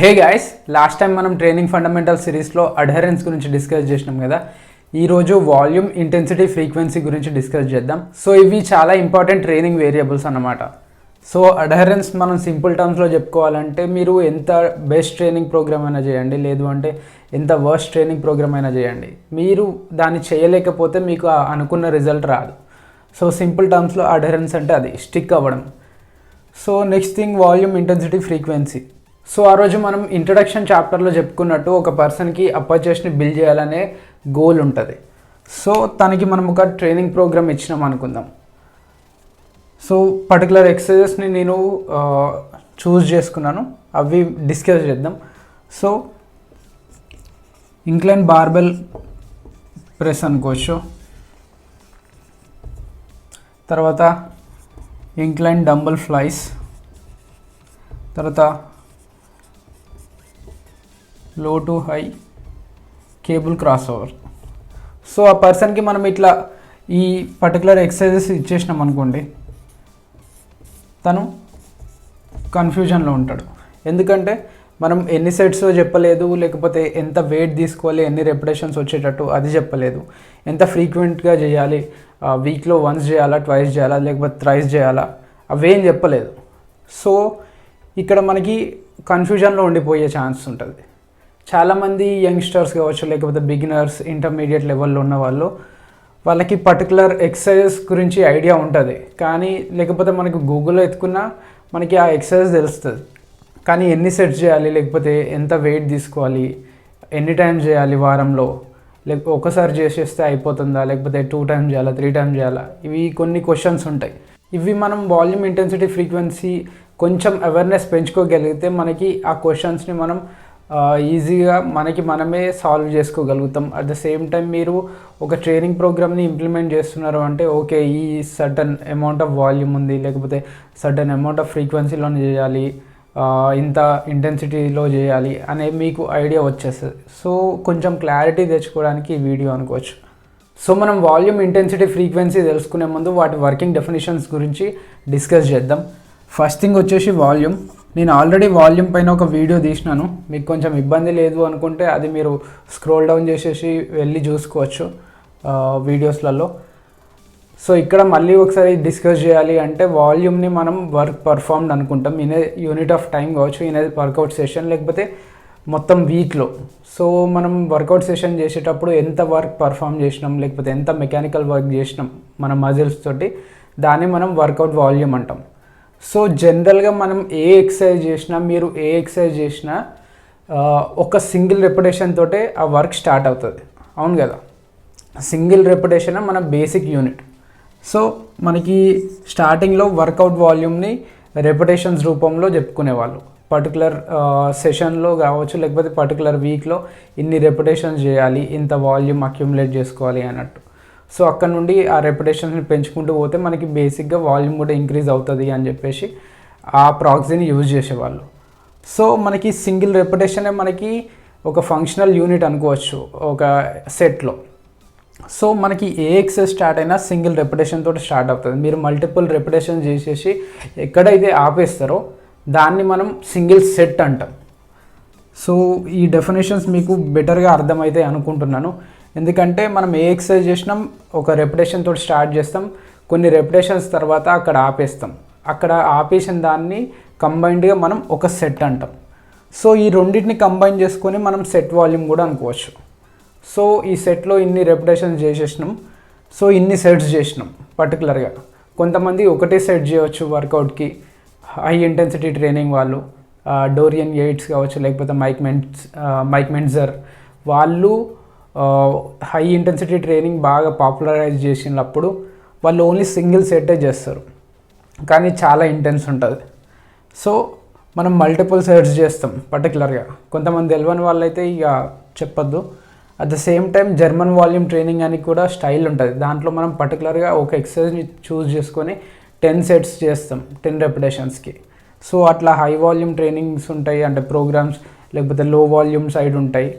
Hey guys, last time మనం training fundamental సిరీస్లో అడ్హరెన్స్ గురించి డిస్కస్ చేసినాం కదా. ఈరోజు వాల్యూమ్, ఇంటెన్సిటీ, ఫ్రీక్వెన్సీ గురించి డిస్కస్ చేద్దాం. సో ఇవి చాలా ఇంపార్టెంట్ ట్రైనింగ్ వేరియబుల్స్ అన్నమాట. సో అడ్హరెన్స్ మనం సింపుల్ టర్మ్స్లో చెప్పుకోవాలంటే మీరు ఎంత బెస్ట్ ట్రైనింగ్ ప్రోగ్రామ్ అయినా చేయండి, లేదు అంటే ఎంత వర్స్ట్ ట్రైనింగ్ ప్రోగ్రామ్ అయినా చేయండి, మీరు దాన్ని చేయలేకపోతే మీకు అనుకున్న రిజల్ట్ రాదు. సో సింపుల్ టర్మ్స్లో అడ్హరెన్స్ అంటే అది స్టిక్ అవ్వడం. So next thing volume, intensity, frequency. So ఆ రోజు మనం ఇంట్రడక్షన్ చాప్టర్లో చెప్పుకున్నట్టు ఒక పర్సన్కి అపర్చర్స్ని బిల్డ్ చేయాలనే గోల్ ఉంటుంది. సో తనకి మనం ఒక ట్రైనింగ్ ప్రోగ్రామ్ ఇచ్చినాం అనుకుందాం. సో పర్టికులర్ ఎక్సర్సైజెస్ని నేను చూస్ చేసుకున్నాను, అవి డిస్కస్ చేద్దాం. సో ఇంక్లైన్ బార్బెల్ ప్రెస్ అనుకోవచ్చు, తర్వాత ఇంక్లైన్ డంబుల్ ఫ్లైస్, తర్వాత లో to high cable cross over. So ఆ పర్సన్కి మనం ఇట్లా ఈ పర్టికులర్ ఎక్సర్సైజెస్ ఇచ్చేసినాం అనుకోండి, తను కన్ఫ్యూజన్లో ఉంటాడు. ఎందుకంటే మనం ఎన్ని సెట్స్ చెప్పలేదు, లేకపోతే ఎంత వెయిట్ తీసుకోవాలి, ఎన్ని రెపిటేషన్స్ వచ్చేటట్టు అది చెప్పలేదు, ఎంత ఫ్రీక్వెంట్గా చేయాలి, వీక్లో వన్స్ చేయాలా, ట్వైస్ చేయాలా, లేకపోతే థ్రైస్ చేయాలా, అవేం చెప్పలేదు. సో ఇక్కడ మనకి కన్ఫ్యూజన్లో ఉండిపోయే ఛాన్స్ ఉంటుంది. చాలామంది యంగ్స్టర్స్ కావచ్చు, లేకపోతే బిగినర్స్, ఇంటర్మీడియట్ లెవెల్లో ఉన్న వాళ్ళకి పర్టికులర్ ఎక్సర్సైజెస్ గురించి ఐడియా ఉంటుంది, కానీ లేకపోతే మనకి గూగుల్లో ఎత్తుకున్నా మనకి ఆ ఎక్సర్సైజ్ తెలుస్తుంది. కానీ ఎన్ని సెట్స్ చేయాలి, లేకపోతే ఎంత వెయిట్ తీసుకోవాలి, ఎన్ని టైమ్స్ చేయాలి వారంలో, లేకపోతే ఒకసారి చేసేస్తే అయిపోతుందా, లేకపోతే 2 టైమ్స్ చేయాలా, 3 టైమ్స్ చేయాలా, ఇవి కొన్ని క్వశ్చన్స్ ఉంటాయి. ఇవి మనం వాల్యూమ్, ఇంటెన్సిటీ, ఫ్రీక్వెన్సీ కొంచెం అవేర్నెస్ పెంచుకోగలిగితే మనకి ఆ క్వశ్చన్స్ని మనం ఈజీగా మనమే సాల్వ్ చేసుకోగలుగుతాం. అట్ ద సేమ్ టైం మీరు ఒక ట్రైనింగ్ ప్రోగ్రామ్ని ఇంప్లిమెంట్ చేస్తున్నారు అంటే, ఓకే ఈ సర్టన్ అమౌంట్ ఆఫ్ వాల్యూమ్ ఉంది, లేకపోతే సర్టన్ అమౌంట్ ఆఫ్ ఫ్రీక్వెన్సీలో చేయాలి, ఇంత ఇంటెన్సిటీలో చేయాలి అనే మీకు ఐడియా వచ్చేస్తుంది. సో కొంచెం క్లారిటీ తెచ్చుకోవడానికి ఈ వీడియో అనుకోవచ్చు. సో మనం వాల్యూమ్, ఇంటెన్సిటీ, ఫ్రీక్వెన్సీ తెలుసుకునే ముందు వాటి వర్కింగ్ డెఫినేషన్స్ గురించి డిస్కస్ చేద్దాం. ఫస్ట్ థింగ్ వచ్చేసి వాల్యూమ్. నేను ఆల్రెడీ వాల్యూమ్ పైన ఒక వీడియో తీసినాను, మీకు కొంచెం ఇబ్బంది లేదు అనుకుంటే అది మీరు స్క్రోల్ డౌన్ చేసేసి వెళ్ళి చూసుకోవచ్చు వీడియోస్లలో. సో ఇక్కడ మళ్ళీ ఒకసారి డిస్కస్ చేయాలి అంటే, వాల్యూమ్ని మనం వర్క్ పర్ఫార్మ్డ్ అనుకుంటాం in a unit of time కావచ్చు, ఇన్ ఏ వర్కౌట్ సెషన్, లేకపోతే మొత్తం వీక్లో. సో మనం వర్కౌట్ సెషన్ చేసేటప్పుడు ఎంత వర్క్ పర్ఫామ్ చేసినాం, లేకపోతే ఎంత మెకానికల్ వర్క్ చేసినాం మన మజిల్స్ తోటి, దాన్ని మనం వర్కౌట్ వాల్యూమ్ అంటాం. సో జనరల్గా మనం ఏ ఎక్సర్సైజ్ చేసినా, మీరు ఏ ఎక్సర్సైజ్ చేసినా ఒక సింగిల్ రెపిటేషన్ తోటే ఆ వర్క్ స్టార్ట్ అవుతుంది, అవును కదా. సింగిల్ రెపిటేషన్ మన బేసిక్ యూనిట్. సో మనకి స్టార్టింగ్లో వర్కౌట్ వాల్యూమ్ని రెపిటేషన్స్ రూపంలో చెప్పుకునేవాళ్ళు. పర్టికులర్ సెషన్లో కావచ్చు, లేకపోతే పర్టికులర్ వీక్లో ఇన్ని రెపిటేషన్స్ చేయాలి, ఇంత వాల్యూమ్ అక్యుములేట్ చేసుకోవాలి అన్నట్టు. సో అక్కడ నుండి ఆ రెపిటేషన్స్ని పెంచుకుంటూ పోతే మనకి బేసిక్గా వాల్యూమ్ కూడా ఇంక్రీజ్ అవుతుంది అని చెప్పేసి ఆ ప్రాక్సీని యూజ్ చేసేవాళ్ళు. సో మనకి సింగిల్ రెపిటేషనే మనకి ఒక ఫంక్షనల్ యూనిట్ అనుకోవచ్చు ఒక సెట్లో. సో మనకి ఏ ఎక్సర్సైజ్ స్టార్ట్ అయినా సింగిల్ రెపిటేషన్ తోటి స్టార్ట్ అవుతుంది. మీరు మల్టిపుల్ రెపిటేషన్ చేసేసి ఎక్కడైతే ఆపేస్తారో దాన్ని మనం సింగిల్ సెట్ అంటాం. సో ఈ డెఫినేషన్స్ మీకు బెటర్గా అర్థమవుతాయి అనుకుంటున్నాను. ఎందుకంటే మనం ఏ ఎక్సర్సైజ్ చేసినాం ఒక రెపిటేషన్ తోటి స్టార్ట్ చేస్తాం, కొన్ని రెపిటేషన్స్ తర్వాత అక్కడ ఆపేస్తాం, అక్కడ ఆపేసిన దాన్ని కంబైన్డ్గా మనం ఒక సెట్ అంటాం. సో ఈ రెండింటిని కంబైన్ చేసుకొని మనం సెట్ వాల్యూమ్ కూడా అనుకోవచ్చు. సో ఈ సెట్లో ఇన్ని రెపిటేషన్స్ చేసేసినాం, సో ఇన్ని సెట్స్ చేసినాం పర్టికులర్గా. కొంతమంది ఒకటే సెట్ చేయవచ్చు వర్కౌట్కి, హై ఇంటెన్సిటీ ట్రైనింగ్ వాళ్ళు, డోరియన్ యెయిట్స్ కావచ్చు, లేకపోతే మైక్ మెంట్జర్ వాళ్ళు హై ఇంటెన్సిటీ ట్రైనింగ్ బాగా పాపులరైజ్ చేసినప్పుడు వాళ్ళు ఓన్లీ సింగిల్ సెట్టే చేస్తారు, కానీ చాలా ఇంటెన్స్ ఉంటుంది. సో మనం మల్టిపుల్ సెట్స్ చేస్తాం పర్టికులర్గా. కొంతమంది తెలియని వాళ్ళైతే ఇక చెప్పొద్దు. At the same time German volume training అని కూడా స్టైల్ ఉంటుంది. దాంట్లో మనం పర్టికులర్గా ఒక ఎక్సర్సైజ్ని చూస్ చేసుకొని 10 సెట్స్ చేస్తాం 10 రెపిటేషన్స్కి. సో అట్లా హై వాల్యూమ్ ట్రైనింగ్స్ ఉంటాయి, అంటే ప్రోగ్రామ్స్, లేకపోతే లో వాల్యూమ్ సైడ్ ఉంటాయి.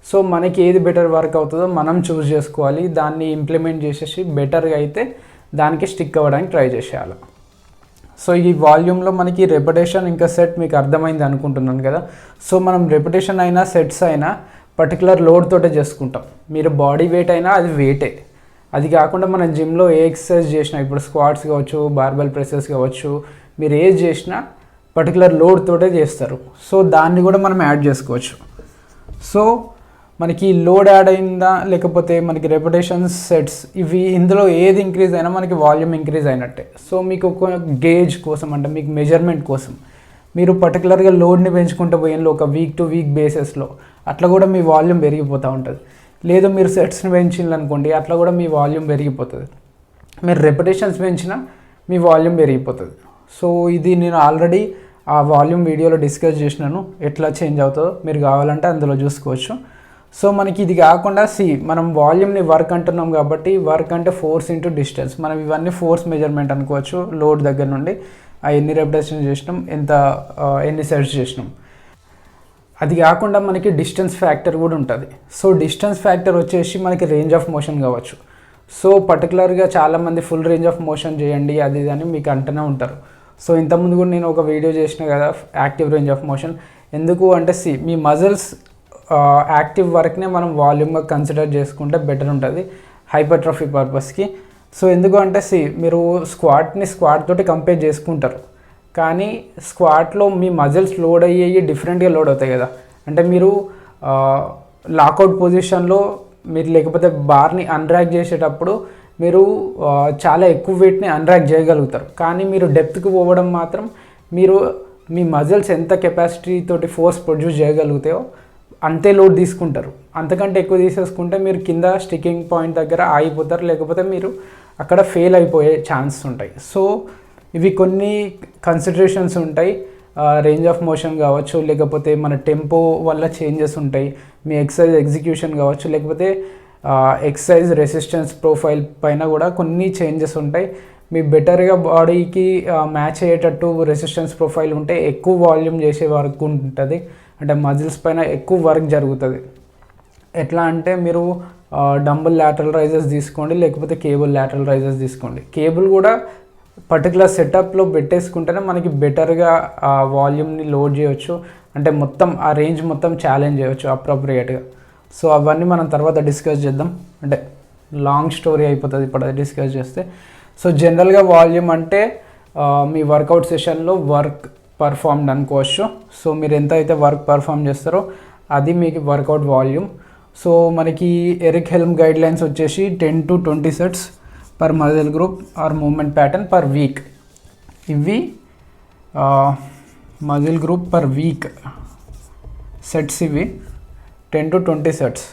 సో మనకి ఏది బెటర్ వర్క్ అవుతుందో మనం చూస్ చేసుకోవాలి, దాన్ని ఇంప్లిమెంట్ చేసేసి బెటర్గా అయితే దానికి స్టిక్ అవ్వడానికి ట్రై చేసేయాలి. సో ఈ వాల్యూమ్లో మనకి రెపిటేషన్ ఇంకా సెట్ మీకు అర్థమైంది అనుకుంటున్నాను కదా. సో మనం రెపిటేషన్ అయినా సెట్స్ అయినా పర్టికులర్ లోడ్ తోటే చేసుకుంటాం. మీరు బాడీ వెయిట్ అయినా అది వెయిటే. అది కాకుండా మనం జిమ్లో ఏ ఎక్సర్సైజ్ చేసినా, ఇప్పుడు స్క్వాట్స్ కావచ్చు, బార్బెల్ ప్రెసెస్ కావచ్చు, మీరు ఏది చేసినా పర్టికులర్ లోడ్ తోటే చేస్తారు. సో దాన్ని కూడా మనం యాడ్ చేసుకోవచ్చు. సో మనకి లోడ్ యాడ్ అయిందా లేకపోతే మనకి రెపిటేషన్స్ సెట్స్ ఇవి ఇందులో ఏది ఇంక్రీజ్ అయినా మనకి వాల్యూమ్ ఇంక్రీజ్ అయినట్టే. సో మీకు ఒక గేజ్ కోసం అంటే మీకు మెజర్మెంట్ కోసం మీరు పర్టికులర్గా లోడ్ని పెంచుకుంటూ పోయినలో ఒక వీక్ టు వీక్ బేసిస్లో అట్లా కూడా మీ వాల్యూమ్ పెరిగిపోతూ ఉంటుంది. లేదు మీరు సెట్స్ని పెంచిందనుకోండి, అట్లా కూడా మీ వాల్యూమ్ పెరిగిపోతుంది. మీరు రెపిటేషన్స్ పెంచినా మీ వాల్యూమ్ పెరిగిపోతుంది. సో ఇది నేను ఆల్రెడీ ఆ వాల్యూమ్ వీడియోలో డిస్కస్ చేసినాను, ఎట్లా చేంజ్ అవుతుందో మీరు కావాలంటే అందులో చూసుకోవచ్చు. సో మనకి ఇది కాకుండా మనం వాల్యూమ్ని వర్క్ అంటున్నాం కాబట్టి వర్క్ అంటే ఫోర్స్ ఇంటూ డిస్టెన్స్. మనం ఇవన్నీ ఫోర్స్ మెజర్మెంట్ అనుకోవచ్చు. లోడ్ దగ్గర నుండి ఎన్ని రెపిటేషన్ చేసినాం, ఎన్ని సెట్స్ చేసినాం. అది కాకుండా మనకి డిస్టెన్స్ ఫ్యాక్టర్ కూడా ఉంటుంది. సో డిస్టెన్స్ ఫ్యాక్టర్ వచ్చేసి మనకి రేంజ్ ఆఫ్ మోషన్ కావచ్చు. సో పర్టికులర్గా చాలామంది ఫుల్ రేంజ్ ఆఫ్ మోషన్ చేయండి అది అని మీకు అంటూనే ఉంటారు. సో ఇంతకుముందు కూడా నేను ఒక వీడియో చేసిన కదా యాక్టివ్ రేంజ్ ఆఫ్ మోషన్. ఎందుకు అంటే మీ మజిల్స్ యాక్టివ్ వర్క్నే మనం వాల్యూమ్గా కన్సిడర్ చేసుకుంటే బెటర్ ఉంటుంది హైపర్ట్రోఫీ పర్పస్కి. సో ఎందుకు అంటే మీరు స్క్వాట్ తోటి కంపేర్ చేసుకుంటారు, కానీ స్క్వాట్లో మీ మజిల్స్ లోడ్ అయ్యేవి డిఫరెంట్గా లోడ్ అవుతాయి కదా. అంటే మీరు లాకౌట్ పొజిషన్లో మీరు లేకపోతే బార్ని అన్రాక్ చేసేటప్పుడు మీరు చాలా ఎక్కువ వెయిట్ని అన్రాక్ చేయగలుగుతారు. కానీ మీరు డెప్త్కి పోవడం మాత్రం మీరు మీ మజిల్స్ ఎంత కెపాసిటీ తోటి ఫోర్స్ ప్రొడ్యూస్ చేయగలుగుతాయో అంతే లోడ్ తీసుకుంటారు. అంతకంటే ఎక్కువ తీసేసుకుంటే మీరు కింద స్టిక్కింగ్ పాయింట్ దగ్గర ఆగిపోతారు, లేకపోతే మీరు అక్కడ ఫెయిల్ అయిపోయే ఛాన్సెస్ ఉంటాయి. సో ఇవి కొన్ని కన్సిడరేషన్స్ ఉంటాయి. రేంజ్ ఆఫ్ మోషన్ కావచ్చు, లేకపోతే మన టెంపో వల్ల చేంజెస్ ఉంటాయి, మీ ఎక్సర్సైజ్ ఎగ్జిక్యూషన్ కావచ్చు, లేకపోతే ఎక్సర్సైజ్ రెసిస్టెన్స్ ప్రొఫైల్ పైన కూడా కొన్ని చేంజెస్ ఉంటాయి. మీ బెటర్గా బాడీకి మ్యాచ్ అయ్యేటట్టు రెసిస్టెన్స్ ప్రొఫైల్ ఉంటే ఎక్కువ వాల్యూమ్ చేసే వర్క్ ఉంటుంది, అంటే మజిల్స్ పైన ఎక్కువ వర్క్ జరుగుతుంది. ఎట్లా అంటే మీరు డంబుల్ లాటరల్ రైజెస్ తీసుకోండి, లేకపోతే కేబుల్ లాటరల్ రైజెస్ తీసుకోండి. కేబుల్ కూడా పర్టికులర్ సెటప్లో పెట్టేసుకుంటేనే మనకి బెటర్గా ఆ వాల్యూమ్ని లోడ్ చేయవచ్చు, అంటే మొత్తం ఆ రేంజ్ మొత్తం ఛాలెంజ్ చేయవచ్చు అప్రోప్రియేట్గా. సో అవన్నీ మనం తర్వాత డిస్కస్ చేద్దాం, అంటే లాంగ్ స్టోరీ అయిపోతుంది ఇప్పుడు అది డిస్కస్ చేస్తే. సో జనరల్గా వాల్యూమ్ అంటే మీ వర్కౌట్ సెషన్లో వర్క్ పర్ఫార్మ్డ్ అనుకోవచ్చు. సో మీరు ఎంత అయితే వర్క్ పర్ఫామ్ చేస్తారో అది మీకు వర్కౌట్ వాల్యూమ్. సో మనకి ఎరిక్ హెల్మ్ గైడ్ లైన్స్ వచ్చేసి 10 to 20 sets per muscle group or movement pattern per week. ఇవి muscle group per week sets, ఇవి 10 to 20 సెట్స్.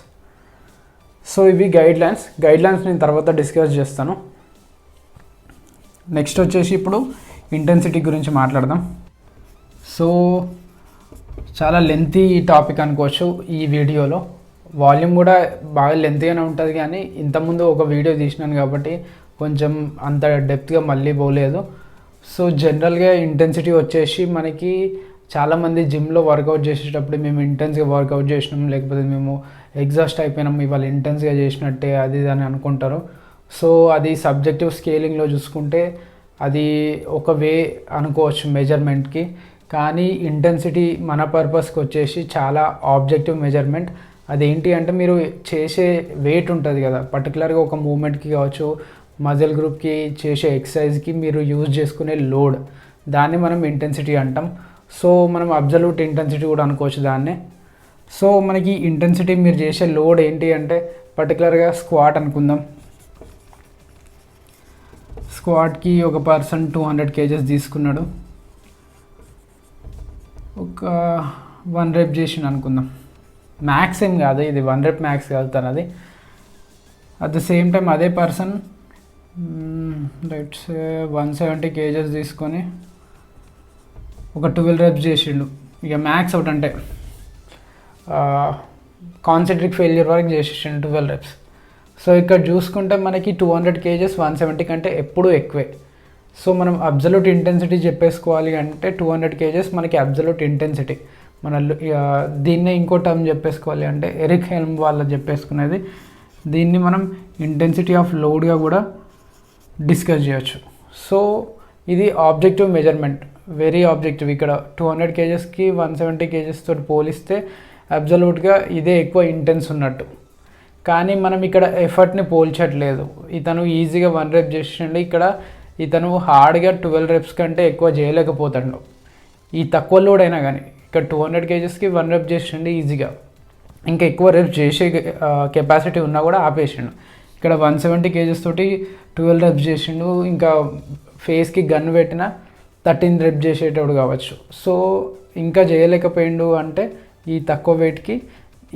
సో ఇవి గైడ్ లైన్స్ నేను తర్వాత డిస్కస్ చేస్తాను. నెక్స్ట్ వచ్చేసి ఇప్పుడు ఇంటెన్సిటీ గురించి మాట్లాడదాం. సో చాలా లెంతీ టాపిక్ అనుకోవచ్చు ఈ వీడియోలో. వాల్యూమ్ కూడా బాగా లెంతీగానే ఉంటుంది, కానీ ఇంతకుముందు ఒక వీడియో తీసినాను కాబట్టి కొంచెం అంత డెప్త్గా మళ్ళీ పోలేదు. సో జనరల్గా ఇంటెన్సిటీ వచ్చేసి మనకి చాలామంది జిమ్లో వర్కౌట్ చేసేటప్పుడు మేము ఇంటెన్స్గా వర్కౌట్ చేసినాం, లేకపోతే మేము ఎగ్జాస్ట్ అయిపోయినాం, ఇవాళ ఇంటెన్స్గా చేసినట్టే అది అని అనుకుంటారు. సో అది సబ్జెక్టివ్ స్కేలింగ్లో చూసుకుంటే అది ఒక వే అనుకోవచ్చు మెజర్మెంట్కి, కానీ ఇంటెన్సిటీ మన పర్పస్కి వచ్చేసి చాలా ఆబ్జెక్టివ్ మెజర్మెంట్. అదేంటి అంటే మీరు చేసే వెయిట్ ఉంటుంది కదా, పర్టికులర్గా ఒక మూమెంట్కి కావచ్చు, మజిల్ గ్రూప్కి చేసే ఎక్సర్సైజ్కి మీరు యూజ్ చేసుకునే లోడ్, దాన్ని మనం ఇంటెన్సిటీ అంటాం. సో మనం అబ్జల్యూట్ ఇంటెన్సిటీ కూడా అనుకోవచ్చు దాన్నే. సో మనకి ఇంటెన్సిటీ మీరు చేసే లోడ్ ఏంటి అంటే పర్టికులర్గా స్క్వాట్ అనుకుందాం. స్క్వాట్కి ఒక పర్సన్ 200 kgs తీసుకున్నాడు, ఒక 1 rep చేసిండు అనుకుందాం. మ్యాక్స్ ఏం కాదు ఇది, 1 rep మ్యాక్స్ కాదు తనది. అట్ ద సేమ్ టైం అదే పర్సన్ 170 kgs తీసుకొని ఒక 12 reps చేసిండు. ఇక మ్యాక్స్ అవుట్ అంటే కాన్సెంట్రిక్ ఫెయిల్యూర్ వరకు చేసేసిండు 12 reps. సో ఇక్కడ చూసుకుంటే మనకి 200 kgs 170 కంటే ఎప్పుడూ ఎక్కువే. సో మనం అబ్జల్యూట్ ఇంటెన్సిటీ చెప్పేసుకోవాలి అంటే 200 kgs మనకి అబ్జల్యూట్ ఇంటెన్సిటీ. మన దీన్నే ఇంకో టర్మ్ చెప్పేసుకోవాలి అంటే ఎరిక్ హెల్మ్ వాళ్ళు చెప్పేసుకునేది, దీన్ని మనం ఇంటెన్సిటీ ఆఫ్ లోడ్గా కూడా డిస్కస్ చేయొచ్చు. సో ఇది ఆబ్జెక్టివ్ మెజర్మెంట్, వెరీ ఆబ్జెక్టివ్. ఇక్కడ 200 కేజెస్కి 170 కేజెస్ తోటి పోలిస్తే అబ్జల్యూట్గా ఇదే ఎక్కువ ఇంటెన్స్ ఉన్నట్టు. కానీ మనం ఇక్కడ ఎఫర్ట్ని పోల్చట్లేదు. ఇతను ఈజీగా 1 రెప్ చేసిండు, ఇక్కడ ఇతను హార్డ్గా 12 రెప్స్ కంటే ఎక్కువ చేయలేకపోతాడు. ఈ తక్కువ లోడ్ అయినా కానీ ఇక్కడ 200 కేజెస్కి 1 రెప్ చేసిండు ఈజీగా, ఇంకా ఎక్కువ రెప్స్ చేసే కెపాసిటీ ఉన్నా కూడా ఆపేసిండు. ఇక్కడ 170 కేజెస్ తోటి 12 రెప్స్ చేసిండు, ఇంకా ఫేస్కి గన్ పెట్టిన 13 రెప్ చేసేటప్పుడు కావచ్చు. సో ఇంకా చేయలేకపోయిండు అంటే ఈ తక్కువ వెయిట్కి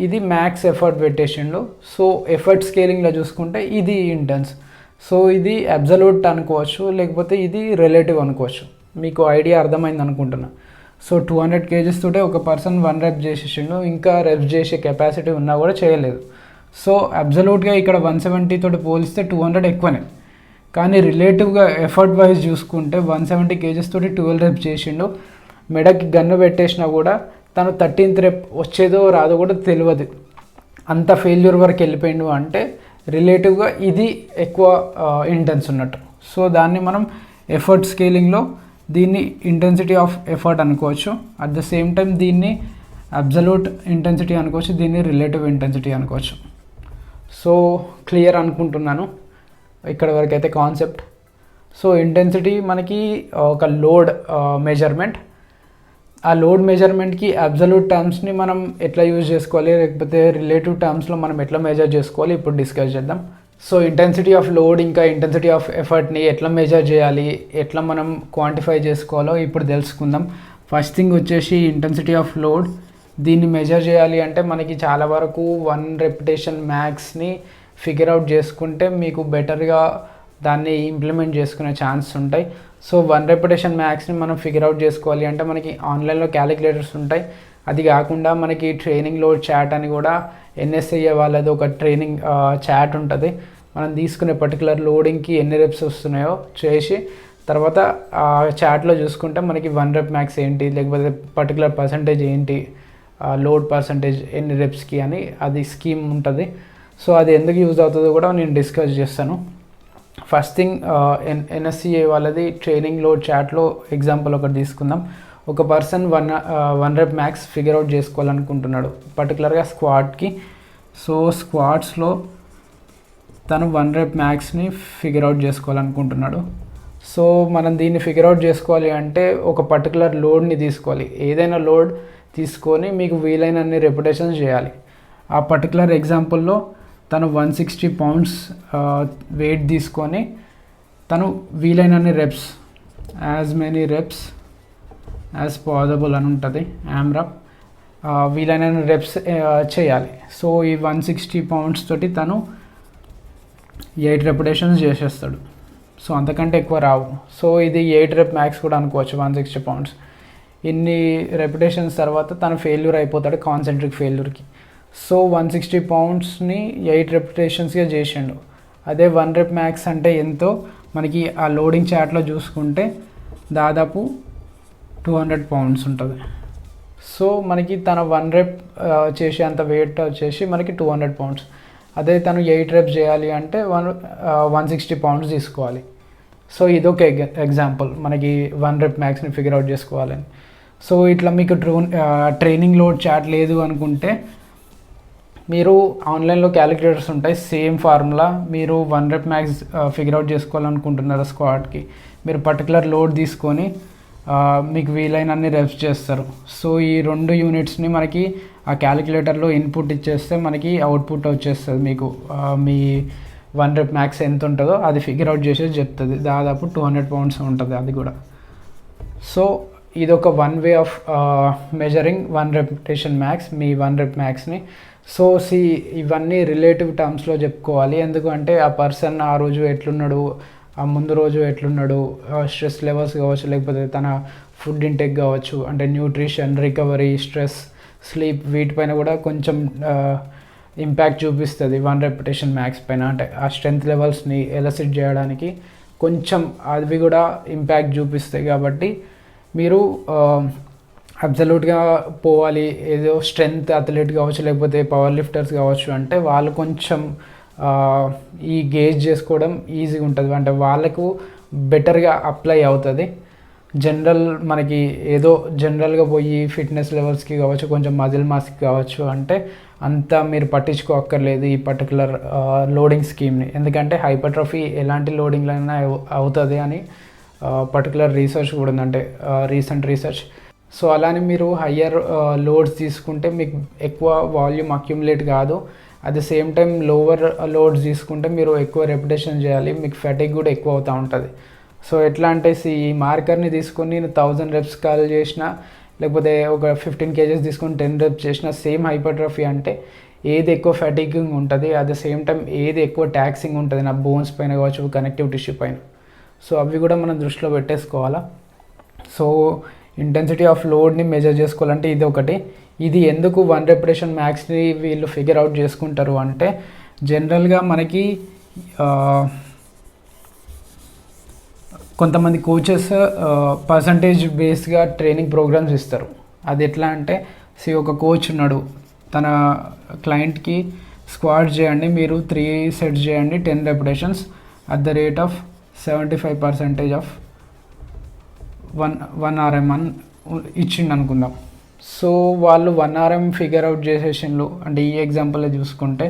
ఇది మ్యాక్స్ ఎఫర్ట్ పెట్టేసిండు. సో ఎఫర్ట్ స్కేలింగ్లో చూసుకుంటే ఇది ఇంటెన్స్. సో ఇది అబ్జల్యూట్ అనుకోవచ్చు, లేకపోతే ఇది రిలేటివ్ అనుకోవచ్చు. మీకు ఐడియా అర్థమైంది అనుకుంటున్నా. సో 200 కేజెస్ తోటే ఒక పర్సన్ 1 రెప్ చేసేసిండు, ఇంకా రెప్స్ చేసే కెపాసిటీ ఉన్నా కూడా చేయలేదు. సో అబ్జల్యూట్గా ఇక్కడ 170 తోటి పోలిస్తే 200 ఎక్కువనే. కానీ రిలేటివ్గా ఎఫర్ట్ వైజ్ చూసుకుంటే 170 కేజెస్ తోటి 12 రెప్స్ చేసిండు, మెడకి గన్ను పెట్టేసినా కూడా తను 13th రెప్ వచ్చేదో రాదో కూడా తెలియదు, అంత ఫెయిల్యూర్ వరకు వెళ్ళిపోయిండు అంటే రిలేటివ్గా ఇది ఎక్కువ ఇంటెన్స్ ఉన్నట్టు. సో దాన్ని మనం ఎఫర్ట్ స్కేలింగ్లో దీన్ని ఇంటెన్సిటీ ఆఫ్ ఎఫర్ట్ అనుకోవచ్చు. అట్ ద సేమ్ టైం దీన్ని అబ్జల్యూట్ ఇంటెన్సిటీ అనుకోవచ్చు, దీన్ని రిలేటివ్ ఇంటెన్సిటీ అనుకోవచ్చు. సో క్లియర్ అనుకుంటున్నాను ఇక్కడ వరకు అయితే కాన్సెప్ట్. సో ఇంటెన్సిటీ మనకి ఒక లోడ్ మెజర్మెంట్. ఆ లోడ్ మెజర్మెంట్కి అబ్జల్యూట్ టర్మ్స్ని మనం ఎట్లా యూజ్ చేసుకోవాలి, లేకపోతే రిలేటివ్ టర్మ్స్లో మనం ఎట్లా మెజర్ చేసుకోవాలి ఇప్పుడు డిస్కస్ చేద్దాం. సో ఇంటెన్సిటీ ఆఫ్ లోడ్ ఇంకా ఇంటెన్సిటీ ఆఫ్ ఎఫర్ట్ని ఎట్లా మెజర్ చేయాలి, ఎట్లా మనం క్వాంటిఫై చేసుకోవాలో ఇప్పుడు తెలుసుకుందాం. ఫస్ట్ థింగ్ వచ్చేసి ఇంటెన్సిటీ ఆఫ్ లోడ్. దీన్ని మెజర్ చేయాలి అంటే మనకి చాలా వరకు 1 రెపిటేషన్ మ్యాక్స్ని ఫిగర్ అవుట్ చేసుకుంటే మీకు బెటర్గా దాన్ని ఇంప్లిమెంట్ చేసుకునే ఛాన్స్ ఉంటాయి. సో 1 రెపిటేషన్ మ్యాక్స్ని మనం ఫిగర్ అవుట్ చేసుకోవాలి అంటే మనకి ఆన్లైన్లో క్యాలిక్యులేటర్స్ ఉంటాయి. అది కాకుండా మనకి ట్రైనింగ్ లోడ్ చాట్ అని కూడా ఎన్ఎస్ఐఏ వాళ్ళది ఒక ట్రైనింగ్ చాట్ ఉంటుంది. మనం తీసుకునే పర్టికులర్ లోడింగ్కి ఎన్ని రెప్స్ వస్తున్నాయో చేసి తర్వాత ఆ చాట్లో చూసుకుంటే మనకి 1 రెప్ మ్యాక్స్ ఏంటి, లేకపోతే పర్టికులర్ పర్సంటేజ్ ఏంటి, లోడ్ పర్సంటేజ్ ఎన్ని రెప్స్కి అని అది స్కీమ్ ఉంటుంది. సో అది ఎందుకు యూజ్ అవుతుందో కూడా నేను డిస్కస్ చేస్తాను. ఫస్ట్ థింగ్ ఎన్ఎస్సిఏ వాళ్ళది ట్రైనింగ్ లోడ్ చాట్లో ఎగ్జాంపుల్ ఒకటి తీసుకుందాం. ఒక పర్సన్ 1 రెప్ మ్యాక్స్ ఫిగర్ అవుట్ చేసుకోవాలనుకుంటున్నాడు పర్టికులర్గా స్క్వాట్కి. సో స్క్వాట్స్లో తను 1 రెప్ మ్యాక్స్ని ఫిగర్ అవుట్ చేసుకోవాలనుకుంటున్నాడు. సో మనం దీన్ని ఫిగర్ అవుట్ చేసుకోవాలి అంటే ఒక పర్టికులర్ లోడ్ని తీసుకోవాలి. ఏదైనా లోడ్ తీసుకొని మీకు వీలైనన్ని రెపిటేషన్స్ చేయాలి. ఆ పర్టికులర్ ఎగ్జాంపుల్లో తను 160 pounds వెయిట్ తీసుకొని తను వీలైనన్ని reps, as many reps as possible అని ఉంటుంది AMRAP, వీలైనన్ని రెప్స్ చేయాలి. సో ఈ 160 pounds తోటి తను 8 రెపిటేషన్స్ చేసేస్తాడు. సో అంతకంటే ఎక్కువ రావు. సో ఇది 8 రెప్ మ్యాక్స్ కూడా అనుకోవచ్చు 160 pounds. ఇన్ని రెపిటేషన్స్ తర్వాత తను ఫెయిల్యూర్ అయిపోతాడు, కాన్సెంట్రిక్ ఫెయిల్యూర్కి. సో 160 poundsని 8 రెపిటేషన్స్గా చేసిండు. అదే 1 రెప్ మ్యాక్స్ అంటే ఎంతో మనకి ఆ లోడింగ్ చాట్లో చూసుకుంటే దాదాపు 200 pounds ఉంటుంది. సో మనకి తన 1 రెప్ చేసే అంత వెయిట్ వచ్చేసి మనకి 200 pounds. అదే తను 8 రెప్స్ చేయాలి అంటే 160 pounds తీసుకోవాలి. సో ఇదొక ఎగ్జాంపుల్ మనకి 1 రెప్ మ్యాక్స్ని ఫిగర్ అవుట్ చేసుకోవాలని. సో ఇట్లా మీకు ట్రైనింగ్ లోడ్ చాట్ లేదు అనుకుంటే మీరు ఆన్లైన్లో క్యాలిక్యులేటర్స్ ఉంటాయి, సేమ్ ఫార్ములా. మీరు 1 రెప్ మ్యాక్స్ ఫిగర్ అవుట్ చేసుకోవాలనుకుంటున్నారు స్క్వాట్కి, మీరు పర్టికులర్ లోడ్ తీసుకొని మీకు వీలైనన్ని రెప్స్ చేస్తారు. సో ఈ 2 యూనిట్స్ని మనకి ఆ క్యాలిక్యులేటర్లో ఇన్పుట్ ఇచ్చేస్తే మనకి అవుట్పుట్ వచ్చేస్తుంది. మీకు మీ 1 రెప్ మ్యాక్స్ ఎంత ఉంటుందో అది ఫిగర్ అవుట్ చేసేసి చెప్తుంది. దాదాపు 200 pounds ఉంటుంది అది కూడా. సో ఇది ఒక 1 way of measuring 1 repetition max, మీ 1 రెప్ మ్యాక్స్ని. సో ఇవన్నీ రిలేటివ్ టర్మ్స్లో చెప్పుకోవాలి. ఎందుకంటే ఆ పర్సన్ ఆ రోజు ఎట్లున్నాడు, ఆ ముందు రోజు ఎట్లున్నాడు, స్ట్రెస్ లెవెల్స్ కావచ్చు, లేకపోతే తన ఫుడ్ ఇంటేక్ కావచ్చు, అంటే న్యూట్రిషన్, రికవరీ, స్ట్రెస్, స్లీప్, వీటిపైన కూడా కొంచెం ఇంపాక్ట్ చూపిస్తుంది 1 రెపిటేషన్ మ్యాక్స్ పైన. అంటే ఆ స్ట్రెంత్ లెవెల్స్ని ఎలసిట్ చేయడానికి కొంచెం అవి కూడా ఇంపాక్ట్ చూపిస్తాయి. కాబట్టి మీరు అబ్జల్యూట్గా పోవాలి, ఏదో స్ట్రెంత్ అథ్లెట్ కావచ్చు, లేకపోతే పవర్ లిఫ్టర్స్ కావచ్చు అంటే వాళ్ళు కొంచెం ఈ గేజ్ చేసుకోవడం ఈజీగా ఉంటుంది. అంటే వాళ్ళకు బెటర్గా అప్లై అవుతుంది. జనరల్ మనకి ఏదో జనరల్గా పోయి ఫిట్నెస్ లెవెల్స్కి కావచ్చు, కొంచెం మజిల్ మాస్కి కావచ్చు అంటే అంతా మీరు పట్టించుకోక్కర్లేదు ఈ పర్టికులర్ లోడింగ్ స్కీమ్ని. ఎందుకంటే హైపర్ట్రోఫీ ఎలాంటి లోడింగ్లైనా అవుతుంది అని పర్టికులర్ రీసెర్చ్ కూడా ఉంది, అంటే రీసెంట్ రీసెర్చ్. సో అలానే మీరు హయ్యర్ లోడ్స్ తీసుకుంటే మీకు ఎక్కువ వాల్యూమ్ అక్యుములేట్ కాదు. At the same time lower loads తీసుకుంటే మీరు ఎక్కువ రెపిటేషన్ చేయాలి, మీకు ఫెటిగ్ కూడా ఎక్కువ అవుతూ ఉంటుంది. సో ఎట్లా అంటే ఈ మార్కర్ని తీసుకొని నేను 1000 reps కాల్ చేసినా, లేకపోతే ఒక 15 kgs తీసుకొని 10 reps చేసిన సేమ్ హైపర్ట్రోఫీ అంటే ఏది ఎక్కువ ఫెటిగింగ్ ఉంటుంది, అట్ ద సేమ్ టైం ఏది ఎక్కువ ట్యాక్సింగ్ ఉంటుంది నా బోన్స్ పైన కావచ్చు, కనెక్టివ్ టిష్యూ పైన. సో అవి కూడా మనం దృష్టిలో పెట్టేసుకోవాలా. సో ఇంటెన్సిటీ ఆఫ్ లోడ్ని మెజర్ చేసుకోవాలంటే ఇది ఒకటి. ఇది ఎందుకు 1 repetition మ్యాక్స్ని వీళ్ళు ఫిగర్ అవుట్ చేసుకుంటారు అంటే జనరల్గా మనకి కొంతమంది కోచెస్ పర్సంటేజ్ బేస్గా ట్రైనింగ్ ప్రోగ్రామ్స్ ఇస్తారు. అది ఎట్లా అంటే ఒక కోచ్ ఉన్నాడు, తన క్లయింట్కి స్క్వాట్ చేయండి, మీరు 3 sets చేయండి 10 repetitions at the rate of 75% of 1 RM అని ఇచ్చిండు అనుకుందాం. సో వాళ్ళు 1 RM ఫిగర్ అవుట్ చేసేసిండ్రు. అంటే ఈ ఎగ్జాంపుల్లో చూసుకుంటే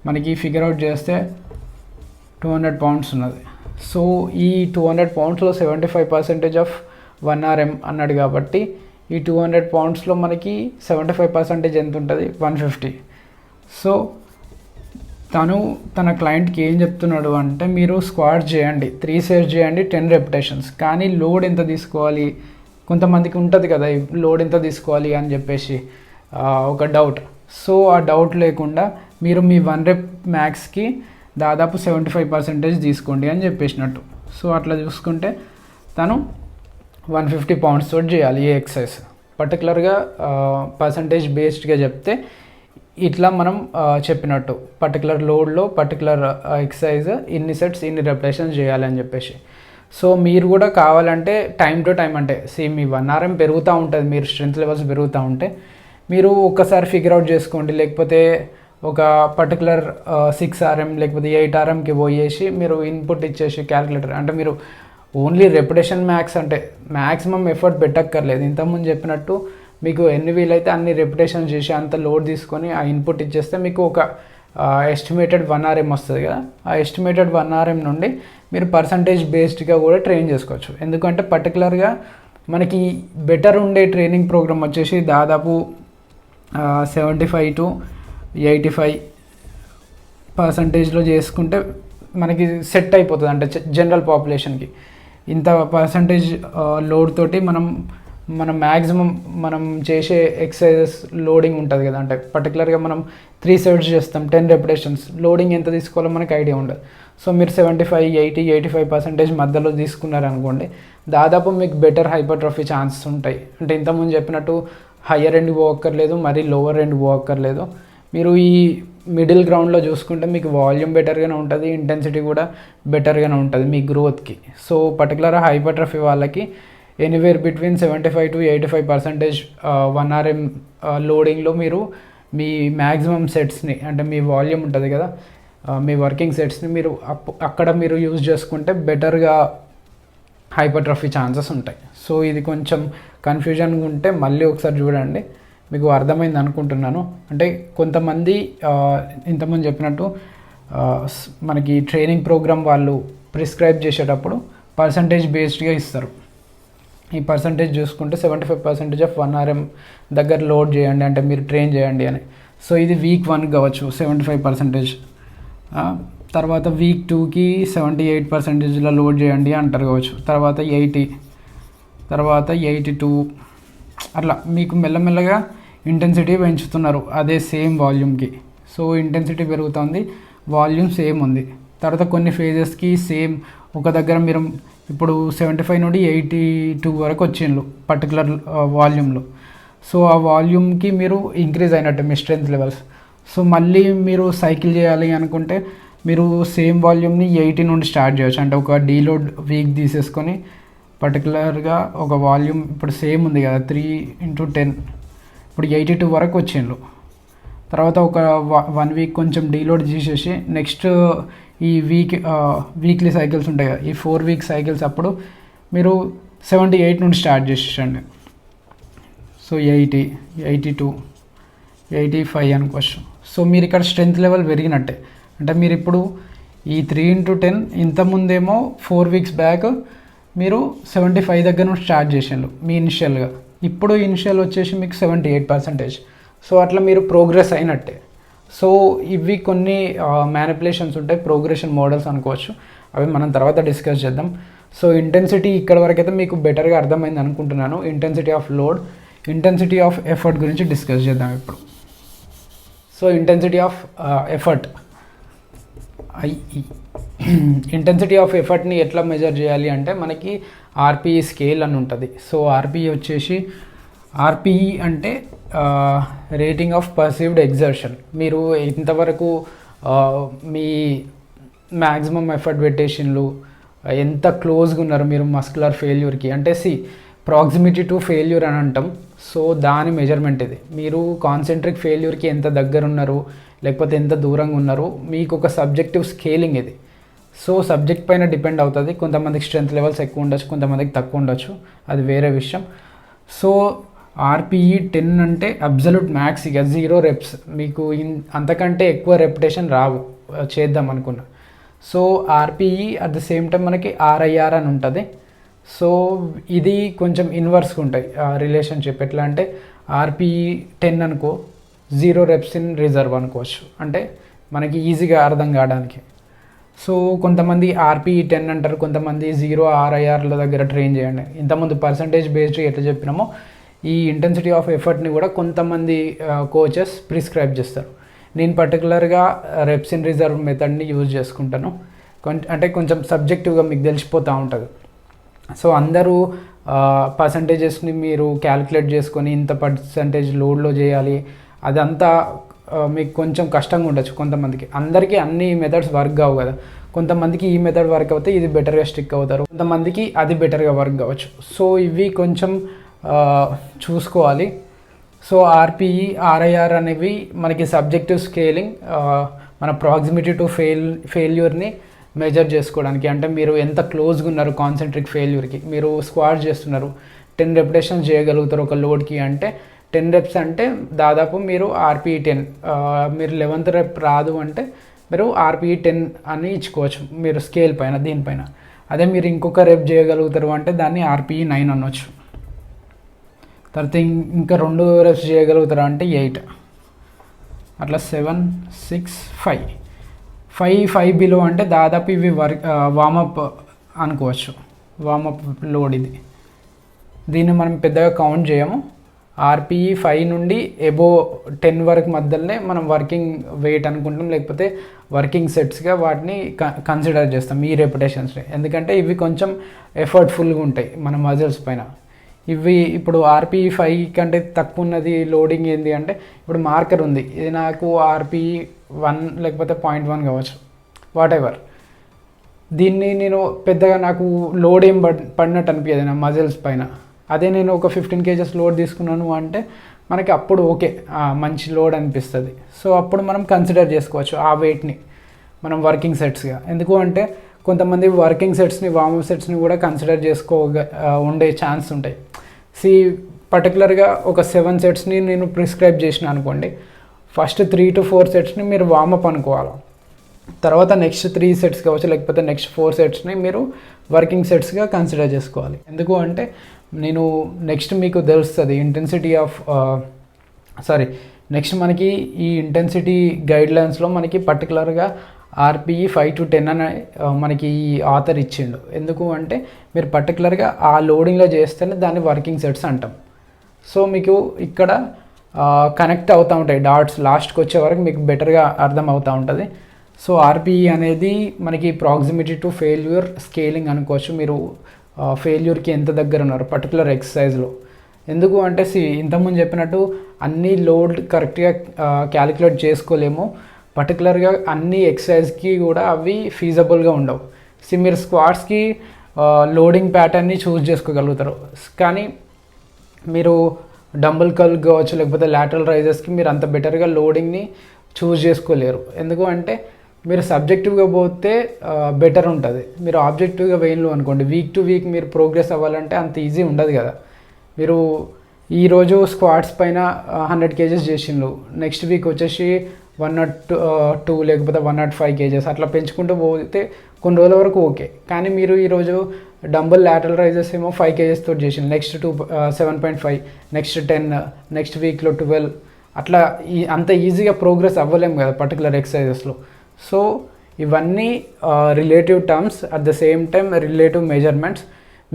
మనకి ఫిగర్ అవుట్ చేస్తే 200 pounds ఉన్నది. సో ఈ 200 poundsలో 75% ఆఫ్ 1 RM అన్నాడు కాబట్టి ఈ 200 poundsలో మనకి 75% ఎంత ఉంటుంది, 150. సో తను తన క్లయింట్కి ఏం చెప్తున్నాడు అంటే మీరు స్క్వాట్ చేయండి, 3 sets చేయండి 10 repetitions, కానీ లోడ్ ఎంత తీసుకోవాలి, కొంతమందికి ఉంటుంది కదా లోడ్ ఎంత తీసుకోవాలి అని చెప్పేసి ఒక డౌట్. సో ఆ డౌట్ లేకుండా మీరు మీ 1 rep మ్యాక్స్కి దాదాపు 75% తీసుకోండి అని చెప్పేసినట్టు. సో అట్లా చూసుకుంటే తను 150 pounds తోటి చేయాలి ఏ ఎక్సర్సైజ్. పర్టికులర్గా పర్సంటేజ్ బేస్డ్గా చెప్తే ఇట్లా మనం చెప్పినట్టు పర్టికులర్ లోడ్లో పర్టికులర్ ఎక్సర్సైజ్ ఇన్ని సెట్స్ ఇన్ని రెపిటేషన్స్ చేయాలి అని చెప్పేసి. సో మీరు కూడా కావాలంటే టైం టు టైం అంటే మీ 1 RM పెరుగుతూ ఉంటుంది, మీరు స్ట్రెంత్ లెవెల్స్ పెరుగుతూ ఉంటే మీరు ఒక్కసారి ఫిగర్ అవుట్ చేసుకోండి, లేకపోతే ఒక పర్టికులర్ 6 RM లేకపోతే 8 RMకి పోయేసి మీరు ఇన్పుట్ ఇచ్చేసి క్యాలిక్యులేటర్ అంటే మీరు ఓన్లీ రెపిటేషన్ మ్యాక్స్ అంటే మ్యాక్సిమం ఎఫర్ట్ పెట్టక్కర్లేదు. ఇంతకుముందు చెప్పినట్టు మీకు ఎన్ని వీలైతే అన్ని రెపిటేషన్ చేసి అంత లోడ్ తీసుకొని ఆ ఇన్పుట్ ఇచ్చేస్తే మీకు ఒక ఎస్టిమేటెడ్ 1 RM వస్తుంది కదా. ఆ ఎస్టిమేటెడ్ 1 RM నుండి మీరు పర్సంటేజ్ బేస్డ్గా కూడా ట్రైన్ చేసుకోవచ్చు. ఎందుకంటే పర్టికులర్గా మనకి బెటర్ ఉండే ట్రైనింగ్ ప్రోగ్రామ్ వచ్చేసి దాదాపు 75 to 85% చేసుకుంటే మనకి సెట్ అయిపోతుంది. అంటే జనరల్ పాపులేషన్కి ఇంత పర్సంటేజ్ లోడ్ తోటి మనం మ్యాక్సిమం మనం చేసే ఎక్సర్సైజెస్ లోడింగ్ ఉంటుంది కదా. అంటే పర్టికులర్గా మనం 3 sets చేస్తాం 10 repetitions, లోడింగ్ ఎంత తీసుకోవాలో మనకి ఐడియా ఉండదు. సో మీరు 75, 80, 85% మధ్యలో తీసుకున్నారనుకోండి, దాదాపు మీకు బెటర్ హైపర్ట్రోఫీ ఛాన్సెస్ ఉంటాయి. అంటే ఇంతకుముందు చెప్పినట్టు హయ్యర్ ఎండ్ పోక్కర్లేదు, మరి లోవర్ ఎండ్ పోక్కర్లేదు. మీరు ఈ మిడిల్ గ్రౌండ్లో చూసుకుంటే మీకు వాల్యూమ్ బెటర్గానే ఉంటుంది, ఇంటెన్సిటీ కూడా బెటర్గానే ఉంటుంది మీ గ్రోత్కి. సో పర్టికులర్ హైపర్ట్రోఫీ వాళ్ళకి ఎనీవేర్ బిట్వీన్ 75 to 85% 1 RM లోడింగ్లో మీరు మీ మ్యాక్సిమం సెట్స్ని అంటే మీ వాల్యూమ్ ఉంటుంది కదా, మీ వర్కింగ్ సెట్స్ని మీరు అక్కడ మీరు యూజ్ చేసుకుంటే బెటర్గా హైపర్ట్రోఫీ ఛాన్సెస్ ఉంటాయి. సో ఇది కొంచెం కన్ఫ్యూజన్గా ఉంటే మళ్ళీ ఒకసారి చూడండి, మీకు అర్థమైంది అనుకుంటున్నాను. అంటే కొంతమంది ఇంతకుముందు చెప్పినట్టు మనకి ట్రైనింగ్ ప్రోగ్రామ్ వాళ్ళు ప్రిస్క్రైబ్ చేసేటప్పుడు పర్సంటేజ్ బేస్డ్గా ఇస్తారు. ఈ పర్సంటేజ్ చూసుకుంటే 75% ఆఫ్ 1 RM దగ్గర లోడ్ చేయండి అంటే మీరు ట్రైన్ చేయండి అని. సో ఇది వీక్ 1 కావచ్చు 75%, తర్వాత వీక్ 2కి 78%లో లోడ్ చేయండి అంటారు కావచ్చు, తర్వాత 80, తర్వాత 82 అట్లా మీకు మెల్లమెల్లగా ఇంటెన్సిటీ పెంచుతున్నారు అదే సేమ్ వాల్యూమ్కి. సో ఇంటెన్సిటీ పెరుగుతుంది, వాల్యూమ్ సేమ్ ఉంది. తర్వాత కొన్ని ఫేజెస్కి సేమ్ ఒక దగ్గర మీరు ఇప్పుడు 75 నుండి 82 వరకు వచ్చిండ్రు పర్టికులర్ వాల్యూమ్లో. సో ఆ వాల్యూమ్కి మీరు ఇంక్రీజ్ అయినట్టు మీ స్ట్రెంత్ లెవెల్స్. సో మళ్ళీ మీరు సైకిల్ చేయాలి అనుకుంటే మీరు సేమ్ వాల్యూమ్ని 80 నుండి స్టార్ట్ చేయొచ్చు. అంటే ఒక డీలోడ్ వీక్ తీసేసుకొని పర్టికులర్గా ఒక వాల్యూమ్ ఇప్పుడు సేమ్ ఉంది కదా 3 into 10, ఇప్పుడు 82 వరకు వచ్చిండ్రు. తర్వాత ఒక 1 వీక్ కొంచెం డీలోడ్ చేసేసి నెక్స్ట్ ఈ వీక్లీ సైకిల్స్ ఉంటాయి కదా, ఈ 4 వీక్ సైకిల్స్ అప్పుడు మీరు 78 నుండి స్టార్ట్ చేసేసండి. సో 80, 82, 85 అనుకోవచ్చు. సో మీరు ఇక్కడ స్ట్రెంత్ లెవెల్ పెరిగినట్టే. అంటే మీరు ఇప్పుడు ఈ 3x10 ఇంతకుముందేమో 4 వీక్స్ బ్యాక్ మీరు 75 దగ్గర నుండి స్టార్ట్ చేసిండ్రు మీ ఇనిషియల్గా. ఇప్పుడు ఇనిషియల్ వచ్చేసి మీకు 78%. సో అట్లా మీరు ప్రోగ్రెస్ అయినట్టే. సో ఇవి కొన్ని మ్యానిపులేషన్స్ ఉంటాయి, ప్రోగ్రెషన్ మోడల్స్ అనుకోవచ్చు. అవి మనం తర్వాత డిస్కస్ చేద్దాం. సో ఇంటెన్సిటీ ఇక్కడ వరకు అయితే మీకు బెటర్గా అర్థమైంది అనుకుంటున్నాను. Intensity of load, intensity of effort గురించి డిస్కస్ చేద్దాం ఇప్పుడు. So intensity of effort, IE. Intensity of ఎఫర్ట్ని ఎట్లా మెజర్ చేయాలి అంటే మనకి ఆర్పిఈ స్కేల్ అని ఉంటుంది. సో ఆర్పిఈ వచ్చేసి, ఆర్పిఈ అంటే రేటింగ్ ఆఫ్ పర్సీవ్డ్ ఎగ్జర్షన్. మీరు ఇంతవరకు మీ మ్యాక్సిమం ఎఫర్ట్ పెట్టేషన్లు ఎంత క్లోజ్గా ఉన్నారు మీరు మస్కులర్ ఫెయిల్యూర్కి, అంటే ప్రాక్సిమిటీ టు ఫెయిల్యూర్ అని అంటాం. సో దాని మెజర్మెంట్ ఇది. మీరు కాన్సెంట్రిక్ ఫెయిల్యూర్కి ఎంత దగ్గర ఉన్నారు లేకపోతే ఎంత దూరంగా ఉన్నారు, మీకు ఒక సబ్జెక్టివ్ స్కేలింగ్ ఇది. సో సబ్జెక్ట్ పైన డిపెండ్ అవుతుంది. కొంతమందికి స్ట్రెంత్ లెవెల్స్ ఎక్కువ ఉండొచ్చు, కొంతమందికి తక్కువ ఉండొచ్చు, అది వేరే విషయం. సో ఆర్పిఈ 10 అంటే అబ్జల్యూట్ మ్యాక్స్, ఇక 0 రెప్స్. మీకు అంతకంటే ఎక్కువ రెప్యుటేషన్ రావు చేద్దాం అనుకున్నా. So RPE at the same time మనకి ఆర్ఐఆర్ అని ఉంటుంది. సో ఇది కొంచెం ఇన్వర్స్గా ఉంటాయి రిలేషన్షిప్. ఎట్లా అంటే ఆర్పిఈ 10 అనుకో, 0 రెప్స్ ఇన్ రిజర్వ్ అనుకోవచ్చు, అంటే మనకి ఈజీగా అర్థం కావడానికి. సో కొంతమంది ఆర్పిఈ 10 అంటారు, కొంతమంది 0 ఆర్ఐఆర్ల దగ్గర ట్రైన్ చేయండి. ఇంతకుముందు పర్సంటేజ్ బేస్డ్ ఎట్లా చెప్పినామో ఈ ఇంటెన్సిటీ ఆఫ్ ఎఫర్ట్ని కూడా కొంతమంది కోచెస్ ప్రిస్క్రైబ్ చేస్తారు. నేను పర్టికులర్గా రెప్స్ ఇన్ రిజర్వ్ మెథడ్ని యూజ్ చేసుకుంటాను. అంటే కొంచెం సబ్జెక్టివ్గా మీకు తెలిసిపోతూ ఉంటుంది. సో అందరూ పర్సంటేజెస్ని మీరు క్యాలిక్యులేట్ చేసుకొని ఇంత పర్సంటేజ్ లోడ్లో చేయాలి, అదంతా మీకు కొంచెం కష్టంగా ఉండొచ్చు కొంతమందికి. అందరికీ అన్ని మెథడ్స్ వర్క్ కావు కదా. కొంతమందికి ఈ మెథడ్ వర్క్ అవుతే ఇది బెటర్గా స్టిక్ అవుతారు, కొంతమందికి అది బెటర్గా వర్క్ కావచ్చు. సో ఇవి కొంచెం చూసుకోవాలి. సో ఆర్పిఈ, ఆర్ఐఆర్ అనేవి మనకి సబ్జెక్టివ్ స్కేలింగ్, మన ప్రాక్సిమిటీ టు ఫెయిల్యూర్ని మెజర్ చేసుకోవడానికి. అంటే మీరు ఎంత క్లోజ్గా ఉన్నారు కాన్సెంట్రిక్ ఫెయిల్యూర్కి. మీరు స్క్వాట్ చేస్తున్నారు, 10 రెపిటేషన్స్ చేయగలుగుతారు ఒక లోడ్కి అంటే 10 రెప్స్ అంటే దాదాపు మీరు ఆర్పిఈ 10. మీరు 11th రెప్ రాదు అంటే మీరు ఆర్పిఈ 10 అని ఇచ్చుకోవచ్చు మీరు స్కేల్ పైన, దీనిపైన. అదే మీరు ఇంకొక రెప్ చేయగలుగుతారు అంటే దాన్ని ఆర్పిఈ 9 అనొచ్చు. తర్వాత ఇంకా 2 రెప్స్ చేయగలుగుతారు అంటే 8. అట్లా 7, 6, 5 బిలో అంటే దాదాపు ఇవి వామప్ అనుకోవచ్చు. వామప్ లోడ్ ఇది. దీన్ని మనం పెద్దగా కౌంట్ చేయము. ఆర్పిఈ 5 నుండి ఎబో 10 వరకు మధ్యలోనే మనం వర్కింగ్ వెయిట్ అనుకుంటాం, లేకపోతే వర్కింగ్ సెట్స్గా వాటిని కన్సిడర్ చేస్తాం ఈ రెపిటేషన్స్ని. ఎందుకంటే ఇవి కొంచెం ఎఫర్ట్ఫుల్గా ఉంటాయి మన మజిల్స్ పైన. ఇవి ఇప్పుడు ఆర్పిఈ 5 కంటే తక్కువ ఉన్నది లోడింగ్ ఏంటి అంటే, ఇప్పుడు మార్కర్ ఉంది, ఇది నాకు ఆర్పిఈ 1 లేకపోతే 0.1 కావచ్చు, వాట్ ఎవర్. దీన్ని నేను పెద్దగా నాకు లోడ్ ఏం పడినట్టు అనిపించదు నా మజిల్స్ పైన. అదే నేను ఒక 15 kgs లోడ్ తీసుకున్నాను అంటే మనకి అప్పుడు ఓకే, మంచి లోడ్ అనిపిస్తుంది. సో అప్పుడు మనం కన్సిడర్ చేసుకోవచ్చు ఆ వెయిట్ని మనం వర్కింగ్ సెట్స్గా. ఎందుకు అంటే కొంతమంది వర్కింగ్ సెట్స్ని, వార్మప్ సెట్స్ని కూడా కన్సిడర్ ఉండే ఛాన్స్ ఉంటాయి. పర్టికులర్గా ఒక 7 సెట్స్ని నేను ప్రిస్క్రైబ్ చేసిన అనుకోండి, ఫస్ట్ 3 to 4 సెట్స్ని మీరు వార్మప్ అనుకోవాలి. తర్వాత నెక్స్ట్ 3 సెట్స్ కావచ్చు, లేకపోతే నెక్స్ట్ 4 సెట్స్ని మీరు వర్కింగ్ సెట్స్గా కన్సిడర్ చేసుకోవాలి. ఎందుకు అంటే నేను నెక్స్ట్ మీకు తెలుస్తుంది ఇంటెన్సిటీ ఆఫ్ నెక్స్ట్ మనకి ఈ ఇంటెన్సిటీ గైడ్లైన్స్లో మనకి పర్టికులర్గా ఆర్పిఈ 5 to 10 అని మనకి ఈ ఆథర్ ఇచ్చిండు. ఎందుకు అంటే మీరు పర్టికులర్గా ఆ లోడింగ్లో చేస్తేనే దాన్ని వర్కింగ్ సెట్స్ అంటాం. సో మీకు ఇక్కడ కనెక్ట్ అవుతూ ఉంటాయి డాట్స్, లాస్ట్కి వచ్చే వరకు మీకు బెటర్గా అర్థం అవుతూ ఉంటుంది. సో ఆర్పిఈ అనేది మనకి ప్రాక్సిమిటీ టు ఫెయిల్యూర్ స్కేలింగ్ అనుకోవచ్చు. మీరు ఫెయిల్యూర్కి ఎంత దగ్గర ఉన్నారు పర్టికులర్ ఎక్సర్సైజ్లో. ఎందుకు అంటే ఇంతకుముందు చెప్పినట్టు అన్ని లోడ్ కరెక్ట్గా క్యాలిక్యులేట్ చేసుకోలేము. పర్టికులర్గా అన్ని ఎక్సర్సైజ్కి కూడా అవి ఫీజబుల్గా ఉండవు. మీరు స్క్వాట్స్కి లోడింగ్ ప్యాటర్న్ని చూస్ చేసుకోగలుగుతారు, కానీ మీరు డంబుల్ కర్ల్ కావచ్చు లేకపోతే లాటరల్ రైజెస్కి మీరు అంత బెటర్గా లోడింగ్ని చూస్ చేసుకోలేరు. ఎందుకు అంటే మీరు సబ్జెక్టివ్గా పోతే బెటర్ ఉంటుంది. మీరు ఆబ్జెక్టివ్గా వేయలు అనుకోండి, వీక్ టు వీక్ మీరు ప్రోగ్రెస్ అవ్వాలంటే అంత ఈజీ ఉండదు కదా. మీరు ఈరోజు స్క్వాట్స్ పైన 100 kgs చేసిండ్రు, నెక్స్ట్ వీక్ వచ్చేసి 102 లేకపోతే 105 kgs అట్లా పెంచుకుంటూ పోతే కొన్ని రోజుల వరకు ఓకే. కానీ మీరు ఈరోజు డంబుల్ లాటరల్ రైజెస్ ఏమో 5 kgs తోటి చేసిండ్రు, నెక్స్ట్ 7.5, నెక్స్ట్ 10, నెక్స్ట్ వీక్లో 12, అట్లా అంత ఈజీగా ప్రోగ్రెస్ అవ్వలేము కదా పర్టికులర్ ఎక్సర్సైజెస్లో. సో ఇవన్నీ relative terms, at the same time relative measurements.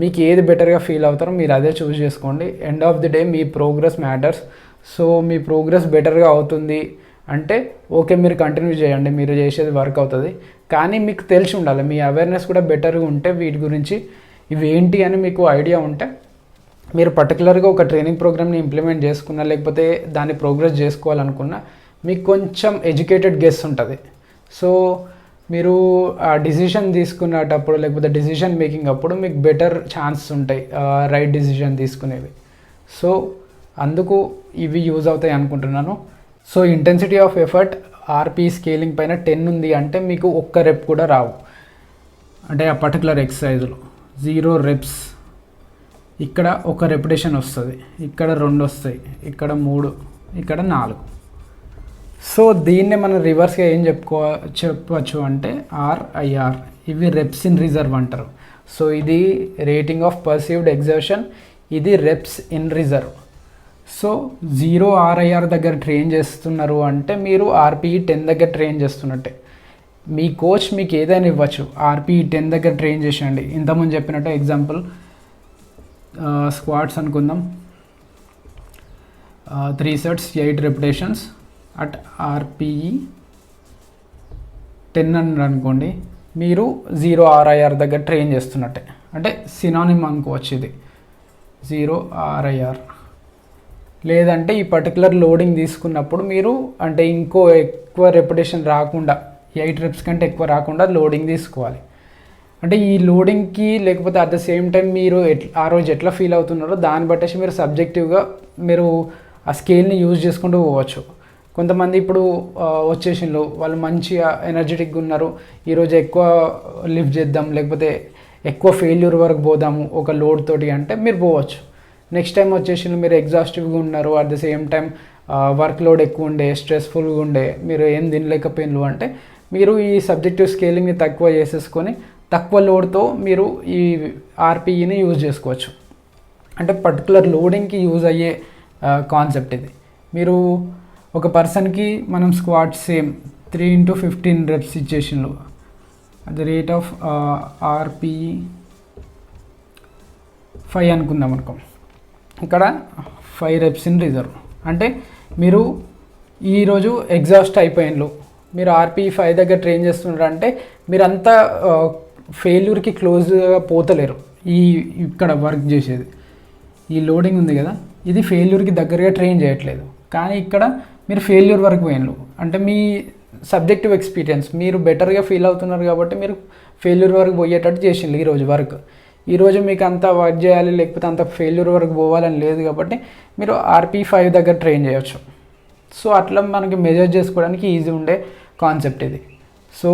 మీకు ఏది బెటర్గా ఫీల్ అవుతారో మీరు అదే చూస్ చేసుకోండి. End of the day me progress matters. So me progress బెటర్గా అవుతుంది అంటే ఓకే, మీరు కంటిన్యూ చేయండి, మీరు చేసేది వర్క్ అవుతుంది. కానీ మీకు తెలిసి ఉండాలి, మీ అవేర్నెస్ కూడా బెటర్గా ఉంటే వీటి గురించి ఇవి ఏంటి అని మీకు ఐడియా ఉంటే మీరు పర్టికులర్గా ఒక ట్రైనింగ్ ప్రోగ్రామ్ని ఇంప్లిమెంట్ చేసుకున్నా లేకపోతే దాన్ని ప్రోగ్రెస్ చేసుకోవాలనుకున్నా మీకు కొంచెం ఎడ్యుకేటెడ్ గెస్ ఉంటుంది. సో మీరు ఆ డిసిషన్ తీసుకునేటప్పుడు లేకపోతే డిసిషన్ మేకింగ్ అప్పుడు మీకు బెటర్ ఛాన్సెస్ ఉంటాయి రైట్ డిసిషన్ తీసుకునేవి. సో అందుకు ఇవి యూజ్ అవుతాయి అనుకుంటున్నాను. So intensity of effort RP scaling పైన 10 ఉంది అంటే మీకు ఒక్క రెప్ కూడా రావు. అంటే ఆ పర్టికులర్ ఎక్సర్సైజ్లో 0 reps, ఇక్కడ ఒక రెపిటేషన్ వస్తుంది, ఇక్కడ 2 వస్తాయి, ఇక్కడ 3, ఇక్కడ 4. సో దీన్నే మనం రివర్స్గా ఏం చెప్పవచ్చు అంటే RIR, ఇవి రెప్స్ ఇన్ రిజర్వ్ అంటారు. సో ఇది రేటింగ్ ఆఫ్ పర్సీవ్డ్ ఎగ్జర్షన్, ఇది reps in reserve. So 0 RIR దగ్గర ట్రైన్ చేస్తున్నారు అంటే మీరు RPE 10 దగ్గర ట్రైన్ చేస్తున్నట్టే. మీ కోచ్ మీకు ఏదైనా ఇవ్వచ్చు, RPE 10 దగ్గర ట్రైన్ చేసేయండి. ఇంతకుముందు చెప్పినట్టు ఎగ్జాంపుల్ స్క్వాట్స్ అనుకుందాం, 3 sets 8 repetitions అట్ RPE 10 అని అనుకోండి. మీరు 0 RIR దగ్గర ట్రైన్ చేస్తున్నట్టే, అంటే సినానిమ్ అనుకోవచ్చు ఇది 0 RIR. లేదంటే ఈ పర్టికులర్ లోడింగ్ తీసుకున్నప్పుడు మీరు అంటే ఇంకో ఎక్కువ రెపిటేషన్ రాకుండా 8 reps కంటే ఎక్కువ రాకుండా లోడింగ్ తీసుకోవాలి. అంటే ఈ లోడింగ్కి లేకపోతే అట్ ద సేమ్ టైం మీరు ఆ రోజు ఎట్లా ఫీల్ అవుతున్నారో దాన్ని బట్టేసి మీరు సబ్జెక్టివ్గా మీరు ఆ స్కేల్ని యూజ్ చేసుకుంటూ పోవచ్చు. కొంతమంది ఇప్పుడు వచ్చేసిండ్రు, వాళ్ళు మంచిగా ఎనర్జెటిక్గా ఉన్నారు, ఈరోజు ఎక్కువ లిఫ్ట్ చేద్దాం లేకపోతే ఎక్కువ ఫెయిల్యూర్ వరకు పోదాము ఒక లోడ్ తోటి అంటే మీరు పోవచ్చు. నెక్స్ట్ టైం వచ్చేసి మీరు ఎగ్జాస్టివ్గా ఉన్నారు, at the same time work load ఎక్కువ ఉండే, స్ట్రెస్ఫుల్గా ఉండే, మీరు ఏం తినలేకపోయినరు అంటే మీరు ఈ సబ్జెక్టివ్ స్కేలింగ్ని తక్కువ చేసేసుకొని తక్కువ లోడ్తో మీరు ఈ ఆర్పీఈని యూజ్ చేసుకోవచ్చు. అంటే పర్టికులర్ లోడింగ్కి యూజ్ అయ్యే కాన్సెప్ట్ ఇది. మీరు ఒక పర్సన్కి మనం స్క్వాట్ సేమ్ 3 into 15 reps ఇచ్చేసిండ్రు, at the rate of RPE 5 అనుకుందాం అనుకో. ఇక్కడ 5 reps ఇన్ రిజర్వ్ అంటే మీరు ఈరోజు ఎగ్జాస్ట్ అయిపోయినరు, మీరు ఆర్పీ 5 దగ్గర ట్రైన్ చేస్తున్నారు అంటే మీరంతా ఫెయిల్యూర్కి క్లోజ్గా పోతలేరు. ఇక్కడ వర్క్ చేసేది ఈ లోడింగ్ ఉంది కదా, ఇది ఫెయిల్యూర్కి దగ్గరగా ట్రైన్ చేయట్లేదు, కానీ ఇక్కడ మీరు ఫెయిల్యూర్ వరకు పోయినరు అంటే మీ సబ్జెక్టివ్ ఎక్స్పీరియన్స్ మీరు బెటర్గా ఫీల్ అవుతున్నారు కాబట్టి మీరు ఫెయిల్యూర్ వరకు పోయేటట్టు చేసిండ్రు ఈరోజు వర్క్. ఈరోజు మీకు అంత వర్క్ చేయాలి లేకపోతే అంత ఫెయిల్యూర్ వరకు పోవాలని లేదు కాబట్టి మీరు ఆర్పీ 5 దగ్గర ట్రైన్ చేయొచ్చు. సో అట్లా మనకి మెజర్ చేసుకోవడానికి ఈజీ ఉండే కాన్సెప్ట్ ఇది. సో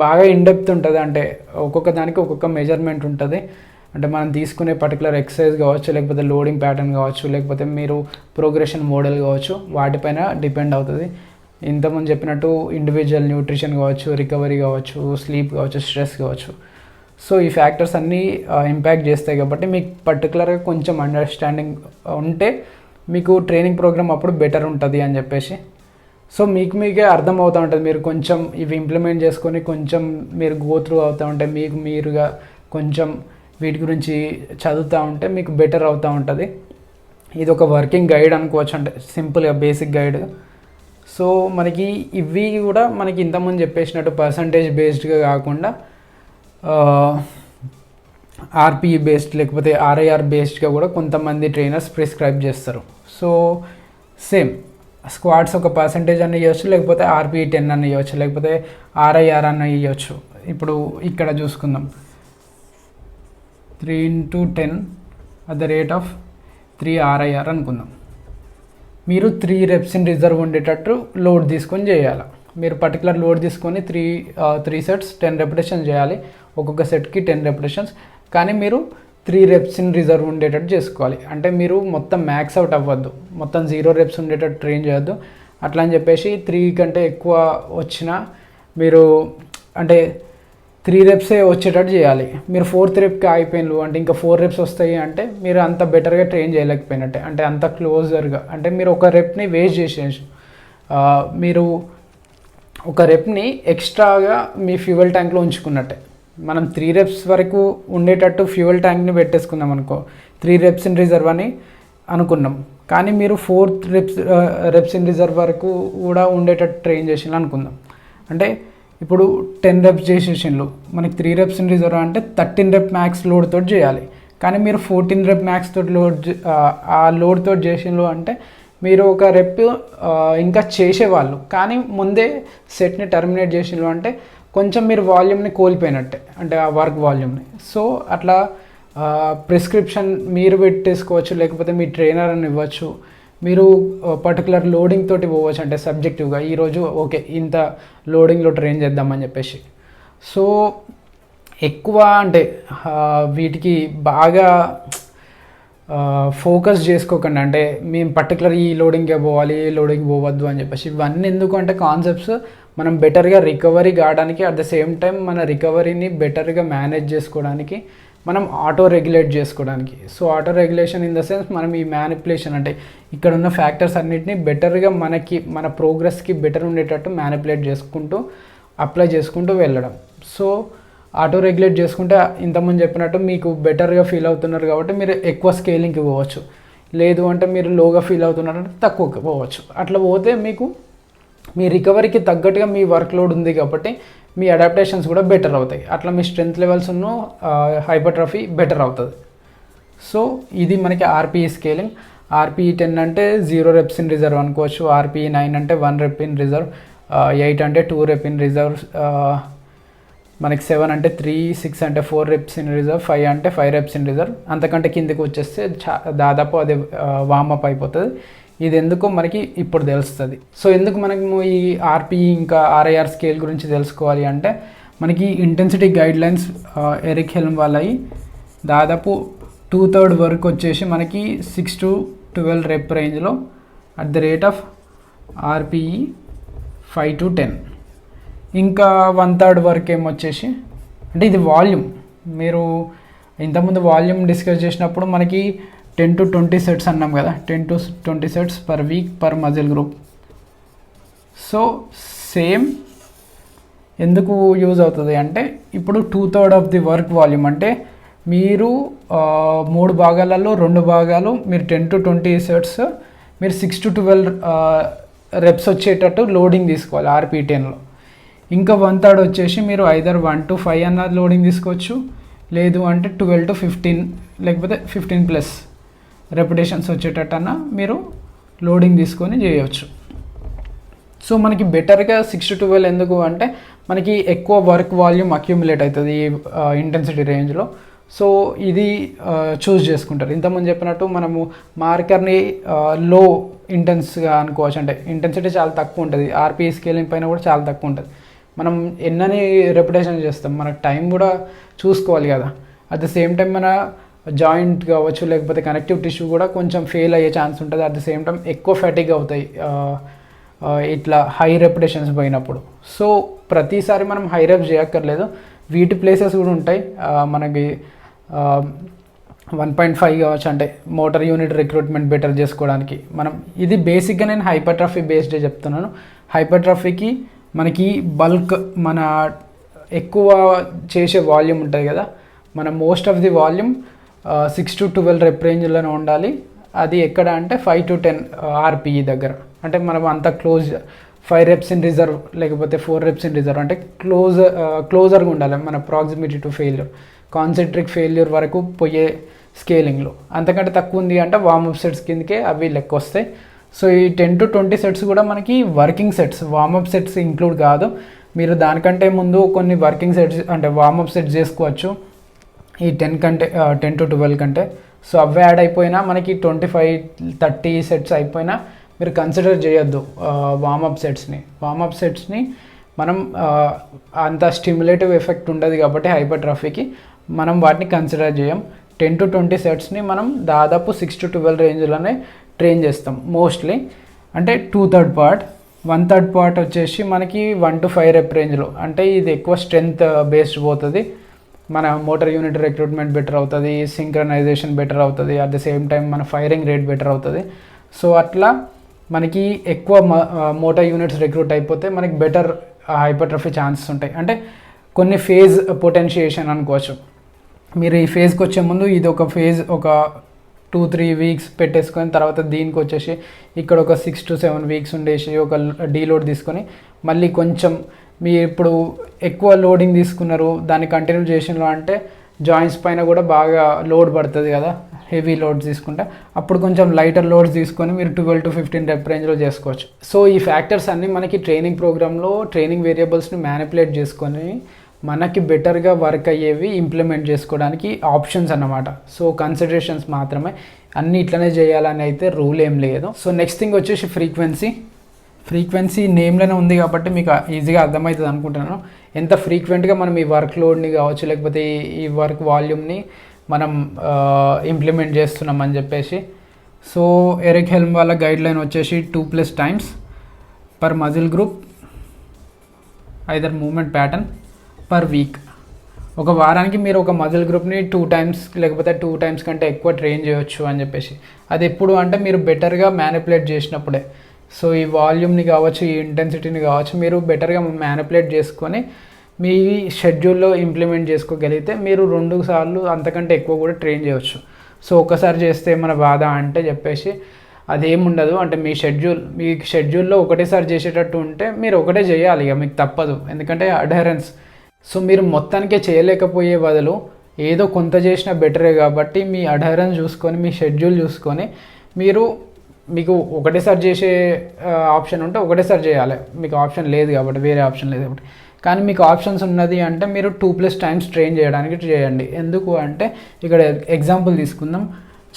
బాగా ఇన్డెప్త్ ఉంటుంది, అంటే ఒక్కొక్క దానికి ఒక్కొక్క మెజర్మెంట్ ఉంటుంది. అంటే మనం తీసుకునే పర్టికులర్ ఎక్సర్సైజ్ కావచ్చు, లేకపోతే లోడింగ్ ప్యాటర్న్ కావచ్చు, లేకపోతే మీరు ప్రోగ్రెషన్ మోడల్ కావచ్చు, వాటిపైన డిపెండ్ అవుతుంది. ఇంతకుముందు చెప్పినట్టు ఇండివిజువల్ న్యూట్రిషన్ కావచ్చు, రికవరీ కావచ్చు, స్లీప్ కావచ్చు, స్ట్రెస్ కావచ్చు. సో ఈ ఫ్యాక్టర్స్ అన్నీ ఇంపాక్ట్ చేస్తాయి కాబట్టి మీకు పర్టికులర్గా కొంచెం అండర్స్టాండింగ్ ఉంటే మీకు ట్రైనింగ్ ప్రోగ్రామ్ అప్పుడు బెటర్ ఉంటుంది అని చెప్పేసి. సో మీకే అర్థం అవుతూ ఉంటుంది, మీరు కొంచెం ఇవి ఇంప్లిమెంట్ చేసుకొని కొంచెం మీరు గో త్రూ అవుతూ ఉంటే మీరుగా కొంచెం వీటి గురించి చదువుతూ ఉంటే మీకు బెటర్ అవుతూ ఉంటుంది. ఇది ఒక వర్కింగ్ గైడ్ అనుకోవచ్చు, అంటే సింపుల్గా బేసిక్ గైడ్. సో మనకి ఇవి కూడా మనకి ఇంతకుముందు చెప్పేసినట్టు పర్సంటేజ్ బేస్డ్గా కాకుండా ఆర్పీఈ బేస్డ్ లేకపోతే ఆర్ఐఆర్ బేస్డ్గా కూడా కొంతమంది ట్రైనర్స్ ప్రిస్క్రైబ్ చేస్తారు. సో సేమ్ స్క్వాట్స్ ఒక పర్సంటేజ్ అన్న ఇవ్వచ్చు, లేకపోతే ఆర్పీఈ 10 అన్న ఇవ్వచ్చు, లేకపోతే ఆర్ఐఆర్ అన్న ఇవ్వచ్చు. ఇప్పుడు ఇక్కడ చూసుకుందాం, 3 into 10 at the rate of 3 RIR అనుకుందాం. మీరు 3 reps ఇన్ రిజర్వ్ ఉండేటట్టు లోడ్ తీసుకొని చేయాలి. మీరు పర్టికులర్ లోడ్ తీసుకొని 3 sets 10 repetitions చేయాలి. ఒక్కొక్క సెట్కి 10 repetitions. కానీ మీరు 3 reps ఇన్ రిజర్వ్ ఉండేటట్టు చేసుకోవాలి. అంటే మీరు మొత్తం మ్యాక్స్ అవుట్ అవ్వద్దు, మొత్తం 0 reps ఉండేటట్టు ట్రైన్ చేయొద్దు. అట్లా అని చెప్పేసి 3 కంటే ఎక్కువ వచ్చినా మీరు అంటే 3 reps వచ్చేటట్టు చేయాలి. మీరు 4th repకి అయిపోయినారు అంటే ఇంకా 4 reps వస్తాయి అంటే మీరు అంత బెటర్గా ట్రైన్ చేయలేకపోయినట్టే, అంటే అంత క్లోజర్గా, అంటే మీరు ఒక రెప్ని వేస్ట్ చేసేసి మీరు ఒక రెప్ని ఎక్స్ట్రాగా మీ ఫ్యూయల్ ట్యాంక్లో ఉంచుకున్నట్టే. మనం 3 reps వరకు ఉండేటట్టు ఫ్యూయల్ ట్యాంక్ని పెట్టేసుకుందాం అనుకో, 3 reps ఇన్ రిజర్వ్ అని అనుకున్నాం. కానీ మీరు 4th reps ఇన్ రిజర్వ్ వరకు కూడా ఉండేటట్టు ట్రైన్ చేసిన అనుకుందాం. అంటే ఇప్పుడు 10 reps చేసేసిండ్రు, మనకి 3 reps ఇన్ రిజర్వ్ అంటే 13 rep మ్యాక్స్ లోడ్ తోటి చేయాలి. కానీ మీరు 14 rep మ్యాక్స్ తోటి ఆ లోడ్ తోటి చేసిండ్రు అంటే మీరు ఒక రెప్ ఇంకా చేసేవాళ్ళు, కానీ ముందే సెట్ని టర్మినేట్ చేసిండ్రు అంటే కొంచెం మీరు వాల్యూమ్ని కోల్పోయినట్టే, అంటే ఆ వర్క్ వాల్యూమ్ని. సో అట్లా ప్రిస్క్రిప్షన్ మీరు పెట్టేసుకోవచ్చు, లేకపోతే మీ ట్రైనర్ అని ఇవ్వచ్చు. మీరు పర్టికులర్ లోడింగ్ తోటి పోవచ్చు, అంటే సబ్జెక్టివ్గా ఈరోజు ఓకే ఇంత లోడింగ్లో ట్రైన్ చేద్దామని చెప్పేసి. సో ఎక్కువ అంటే వీటికి బాగా ఫోకస్ చేసుకోకండి, అంటే మేము పర్టికులర్ ఈ లోడింగ్కే పోవాలి, ఈ లోడింగ్ పోవద్దు అని చెప్పేసి. ఇవన్నీ ఎందుకు అంటే కాన్సెప్ట్స్ మనం బెటర్గా రికవరీ కావడానికి, అట్ ద సేమ్ టైం మన రికవరీని బెటర్గా మేనేజ్ చేసుకోవడానికి, మనం ఆటో రెగ్యులేట్ చేసుకోవడానికి. So auto regulation in the sense మనం ఈ మ్యానిపులేషన్ అంటే ఇక్కడ ఉన్న ఫ్యాక్టర్స్ అన్నిటిని బెటర్గా మన ప్రోగ్రెస్కి బెటర్ ఉండేటట్టు మ్యానిపులేట్ చేసుకుంటూ అప్లై చేసుకుంటూ వెళ్ళడం. సో ఆటో రెగ్యులేట్ చేసుకుంటే ఇంతకుముందు చెప్పినట్టు మీకు బెటర్గా ఫీల్ అవుతున్నారు కాబట్టి మీరు ఎక్కువ స్కేలింగ్కి పోవచ్చు, లేదు అంటే మీరు లోగా ఫీల్ అవుతున్నారంటే తక్కువకి పోవచ్చు. అట్లా పోతే మీకు మీ రికవరీకి తగ్గట్టుగా మీ వర్క్ లోడ్ ఉంది కాబట్టి మీ అడాప్టేషన్స్ కూడా బెటర్ అవుతాయి. అట్లా మీ స్ట్రెంత్ లెవెల్స్ ఉన్న హైపర్ట్రఫీ బెటర్ అవుతుంది. సో ఇది మనకి RPE స్కేలింగ్. RPE 10 అంటే 0 reps ఇన్ రిజర్వ్ అనుకోవచ్చు, RPE 9 అంటే 1 rep ఇన్ రిజర్వ్, 8 అంటే 2 rep ఇన్ రిజర్వ్, మనకి 7 అంటే 3, 6 అంటే 4 reps ఇన్ రిజర్వ్, 5 అంటే 5 reps ఇన్ రిజర్వ్. అంతకంటే కిందకి వచ్చేస్తే దాదాపు అది వార్మప్ అయిపోతుంది. ఇది ఎందుకో మనకి ఇప్పుడు తెలుస్తుంది. సో ఎందుకు మనము ఈ RPE ఇంకా RIR స్కేల్ గురించి తెలుసుకోవాలి అంటే మనకి ఇంటెన్సిటీ గైడ్లైన్స్ ఎరిక్ హెల్మ్ వాళ్ళవి దాదాపు 2/3 వరకు వచ్చేసి మనకి 6 to 12 rep రేంజ్లో at the rate of RPE 5 to 10. ఇంకా 1/3 వరకు ఏమొచ్చేసి అంటే ఇది వాల్యూమ్. మీరు ఇంతకుముందు వాల్యూమ్ డిస్కస్ చేసినప్పుడు మనకి 10 to 20 sets అన్నాం కదా, 10 to 20 sets per week per muscle group. So same ఎందుకు యూజ్ అవుతుంది అంటే ఇప్పుడు 2/3 ఆఫ్ ది వర్క్ వాల్యూమ్ అంటే మీరు 3 భాగాలలో 2 భాగాలు మీరు 10 to 20 sets మీరు 6 to 12 reps వచ్చేటట్టు లోడింగ్ తీసుకోవాలి RPE 10లో. ఇంకా 1/3 వచ్చేసి మీరు ఐదర్ 1 to 5 అన్న లోడింగ్ తీసుకోవచ్చు, లేదు అంటే 12 to 15 లేకపోతే 15+ రెపిటేషన్స్ వచ్చేటట్టన్నా మీరు లోడింగ్ తీసుకొని చేయవచ్చు. సో మనకి బెటర్గా 6 to 12 ఎందుకు అంటే మనకి ఎక్కువ వర్క్ వాల్యూమ్ అక్యూములేట్ అవుతుంది ఈ ఇంటెన్సిటీ రేంజ్లో. సో ఇది చూస్ చేసుకుంటారు. ఇంతకుముందు చెప్పినట్టు మనము మార్కర్ని లో ఇంటెన్స్గా అనుకోవచ్చు, అంటే ఇంటెన్సిటీ చాలా తక్కువ ఉంటుంది, RPE స్కేలింగ్ పైన కూడా చాలా తక్కువ ఉంటుంది. మనం ఎన్నని రెపిటేషన్ చేస్తాం, మనకు టైం కూడా చూసుకోవాలి కదా. అట్ ద సేమ్ టైం మన జాయింట్ కావచ్చు లేకపోతే కనెక్టివ్ టిష్యూ కూడా కొంచెం ఫెయిల్ అయ్యే ఛాన్స్ ఉంటుంది. అట్ ద సేమ్ టైం ఎక్కువ ఫెటిగ్ అవుతాయి ఇట్లా హై రెపిటేషన్స్ పోయినప్పుడు. సో ప్రతిసారి మనం హై రెప్స్ చేయక్కర్లేదు, వీటి ప్లేసెస్ కూడా ఉంటాయి మనకి 1.5 కావచ్చు, అంటే మోటార్ యూనిట్ రిక్రూట్మెంట్ బెటర్ చేసుకోవడానికి. మనం ఇది బేసిక్గా నేను హైపర్ట్రఫీ బేస్డే చెప్తున్నాను. హైపర్ట్రఫీకి మనకి బల్క్ మన ఎక్కువ చేసే వాల్యూమ్ ఉంటుంది కదా, మన most of the volume 6 to 12 rep రేంజ్లోనే ఉండాలి. అది ఎక్కడ అంటే 5 to 10 RPE దగ్గర. అంటే మనం అంత 5 reps ఇన్ రిజర్వ్ లేకపోతే 4 reps ఇన్ రిజర్వ్ అంటే క్లోజర్గా ఉండాలి మన proximity to failure, concentric failure వరకు పోయే స్కేలింగ్లో. అంతకంటే తక్కువ ఉంది అంటే వార్మప్ సెట్స్ కిందకే అవి లెక్క వస్తాయి. సో ఈ 10 to 20 sets కూడా మనకి working sets, warmup sets include కాదు. మీరు దానికంటే ముందు కొన్ని వర్కింగ్ సెట్స్ అంటే వార్మప్ సెట్స్ చేసుకోవచ్చు ఈ 10 to 12 కంటే. సో అవే యాడ్ అయిపోయినా మనకి 25-30 సెట్స్ అయిపోయినా మీరు కన్సిడర్ చేయొద్దు వార్మప్ సెట్స్ని మనం అంత స్టిమ్యులేటివ్ ఎఫెక్ట్ ఉండదు కాబట్టి హైపర్ట్రఫీకి మనం వాటిని కన్సిడర్ చేయం. 10-20 సెట్స్ని మనం దాదాపు 6-12 రేంజ్లోనే ట్రైన్ చేస్తాం మోస్ట్లీ. అంటే 2/3 పార్ట్, 1/3 పార్ట్ వచ్చేసి మనకి 1-5 రెప్ రేంజ్లో. అంటే ఇది ఎక్కువ స్ట్రెంగ్త్ బేస్డ్ పోతుంది, మన మోటార్ యూనిట్ రిక్రూట్మెంట్ బెటర్ అవుతుంది, సింక్రనైజేషన్ బెటర్ అవుతుంది, అట్ ద సేమ్ టైం మన ఫైరింగ్ రేట్ బెటర్ అవుతుంది. సో అట్లా మనకి ఎక్కువ మోటార్ యూనిట్స్ రిక్రూట్ అయిపోతే మనకి బెటర్ హైపర్ట్రఫీ ఛాన్సెస్ ఉంటాయి. అంటే కొన్ని ఫేజ్ పొటెన్షియేషన్ అనుకోవచ్చు. మీరు ఈ ఫేజ్కి వచ్చే ముందు ఇది ఒక ఫేజ్ ఒక 2-3 వీక్స్ పెట్టేసుకొని తర్వాత దీనికి వచ్చేసి ఇక్కడ ఒక 6-7 వీక్స్ ఉండేసి ఒక డీలోడ్ తీసుకొని మళ్ళీ కొంచెం మీరు ఇప్పుడు ఎక్కువ లోడింగ్ తీసుకున్నారు దాన్ని కంటిన్యూజేషన్లో అంటే జాయింట్స్ పైన కూడా బాగా లోడ్ పడుతుంది కదా, హెవీ లోడ్స్ తీసుకుంటే అప్పుడు కొంచెం లైటర్ లోడ్స్ తీసుకొని మీరు 12-15 రెప్ రేంజ్లో చేసుకోవచ్చు. సో ఈ ఫ్యాక్టర్స్ అన్నీ మనకి ట్రైనింగ్ ప్రోగ్రాంలో ట్రైనింగ్ వేరియబుల్స్ని మ్యానిపులేట్ చేసుకొని మనకి బెటర్గా వర్క్ అయ్యేవి ఇంప్లిమెంట్ చేసుకోవడానికి ఆప్షన్స్ అన్నమాట. సో కన్సిడరేషన్స్ మాత్రమే, అన్నీ ఇట్లనే చేయాలని అయితే రూల్ ఏం లేదు. సో నెక్స్ట్ థింగ్ వచ్చేసి ఫ్రీక్వెన్సీ నేమ్లోనే ఉంది కాబట్టి మీకు ఈజీగా అర్థమవుతుంది అనుకుంటున్నాను. ఎంత ఫ్రీక్వెంట్గా మనం ఈ వర్క్ లోడ్ని కావచ్చు లేకపోతే ఈ వర్క్ వాల్యూమ్ని మనం ఇంప్లిమెంట్ చేస్తున్నాం అని చెప్పేసి. సో ఎరిక్ హెల్మ్ వాళ్ళ గైడ్లైన్ వచ్చేసి 2+ times per muscle group either movement pattern per week. ఒక వారానికి మీరు ఒక మజిల్ గ్రూప్ని 2 times లేకపోతే 2 times కంటే ఎక్కువ ట్రైన్ చేయొచ్చు అని చెప్పేసి. అది ఎప్పుడు అంటే మీరు బెటర్గా మ్యానిపులేట్ చేసినప్పుడే. సో ఈ వాల్యూమ్ని కావచ్చు ఈ ఇంటెన్సిటీని కావచ్చు మీరు బెటర్గా మ్యానిపులేట్ చేసుకొని మీ షెడ్యూల్లో ఇంప్లిమెంట్ చేసుకోగలిగితే మీరు 2 సార్లు అంతకంటే ఎక్కువ కూడా ట్రైన్ చేయవచ్చు. సో ఒక్కసారి చేస్తే మన బాధ అంటే చెప్పేసి అదేముండదు. అంటే మీ షెడ్యూల్లో ఒకటేసారి చేసేటట్టు ఉంటే మీరు ఒకటే చేయాలి, ఇక మీకు తప్పదు, ఎందుకంటే అడ్హరెన్స్. సో మీరు మొత్తానికే చేయలేకపోయే బదులు ఏదో కొంత చేసినా బెటరే కాబట్టి మీ అడ్హరెన్స్ చూసుకొని మీ షెడ్యూల్ చూసుకొని మీకు ఒకటేసారి చేసే ఆప్షన్ ఉంటే ఒకటేసారి చేయాలి. మీకు ఆప్షన్ లేదు కాబట్టి, వేరే ఆప్షన్ లేదు కాబట్టి. కానీ మీకు ఆప్షన్స్ ఉన్నది అంటే మీరు 2+ times ట్రైన్ చేయడానికి చేయండి. ఎందుకు అంటే ఇక్కడ ఎగ్జాంపుల్ తీసుకుందాం.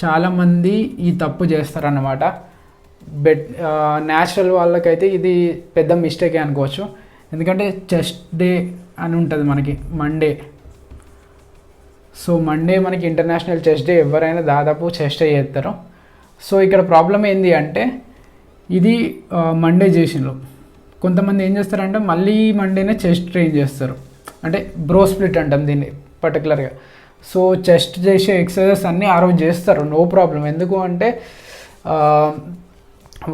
చాలామంది ఈ తప్పు చేస్తారన్నమాట. న్యాచురల్ వాళ్ళకైతే ఇది పెద్ద మిస్టేకే అనుకోవచ్చు. ఎందుకంటే చెస్ట్ డే అని ఉంటుంది మనకి మండే. సో మండే మనకి ఇంటర్నేషనల్ చెస్ట్ డే, ఎవరైనా దాదాపు చెస్ట్ చేస్తారు. సో ఇక్కడ ప్రాబ్లం ఏంది అంటే ఇది మండే చేసినారు. కొంతమంది ఏం చేస్తారంటే మళ్ళీ మండేనే చెస్ట్ ట్రైన్ చేస్తారు, అంటే బ్రో స్ప్లిట్ అంటాం దీన్ని పర్టికులర్గా. సో చెస్ట్ చేసే ఎక్సర్సైజెస్ అన్నీ ఆ రోజు చేస్తారు, నో ప్రాబ్లం. ఎందుకు అంటే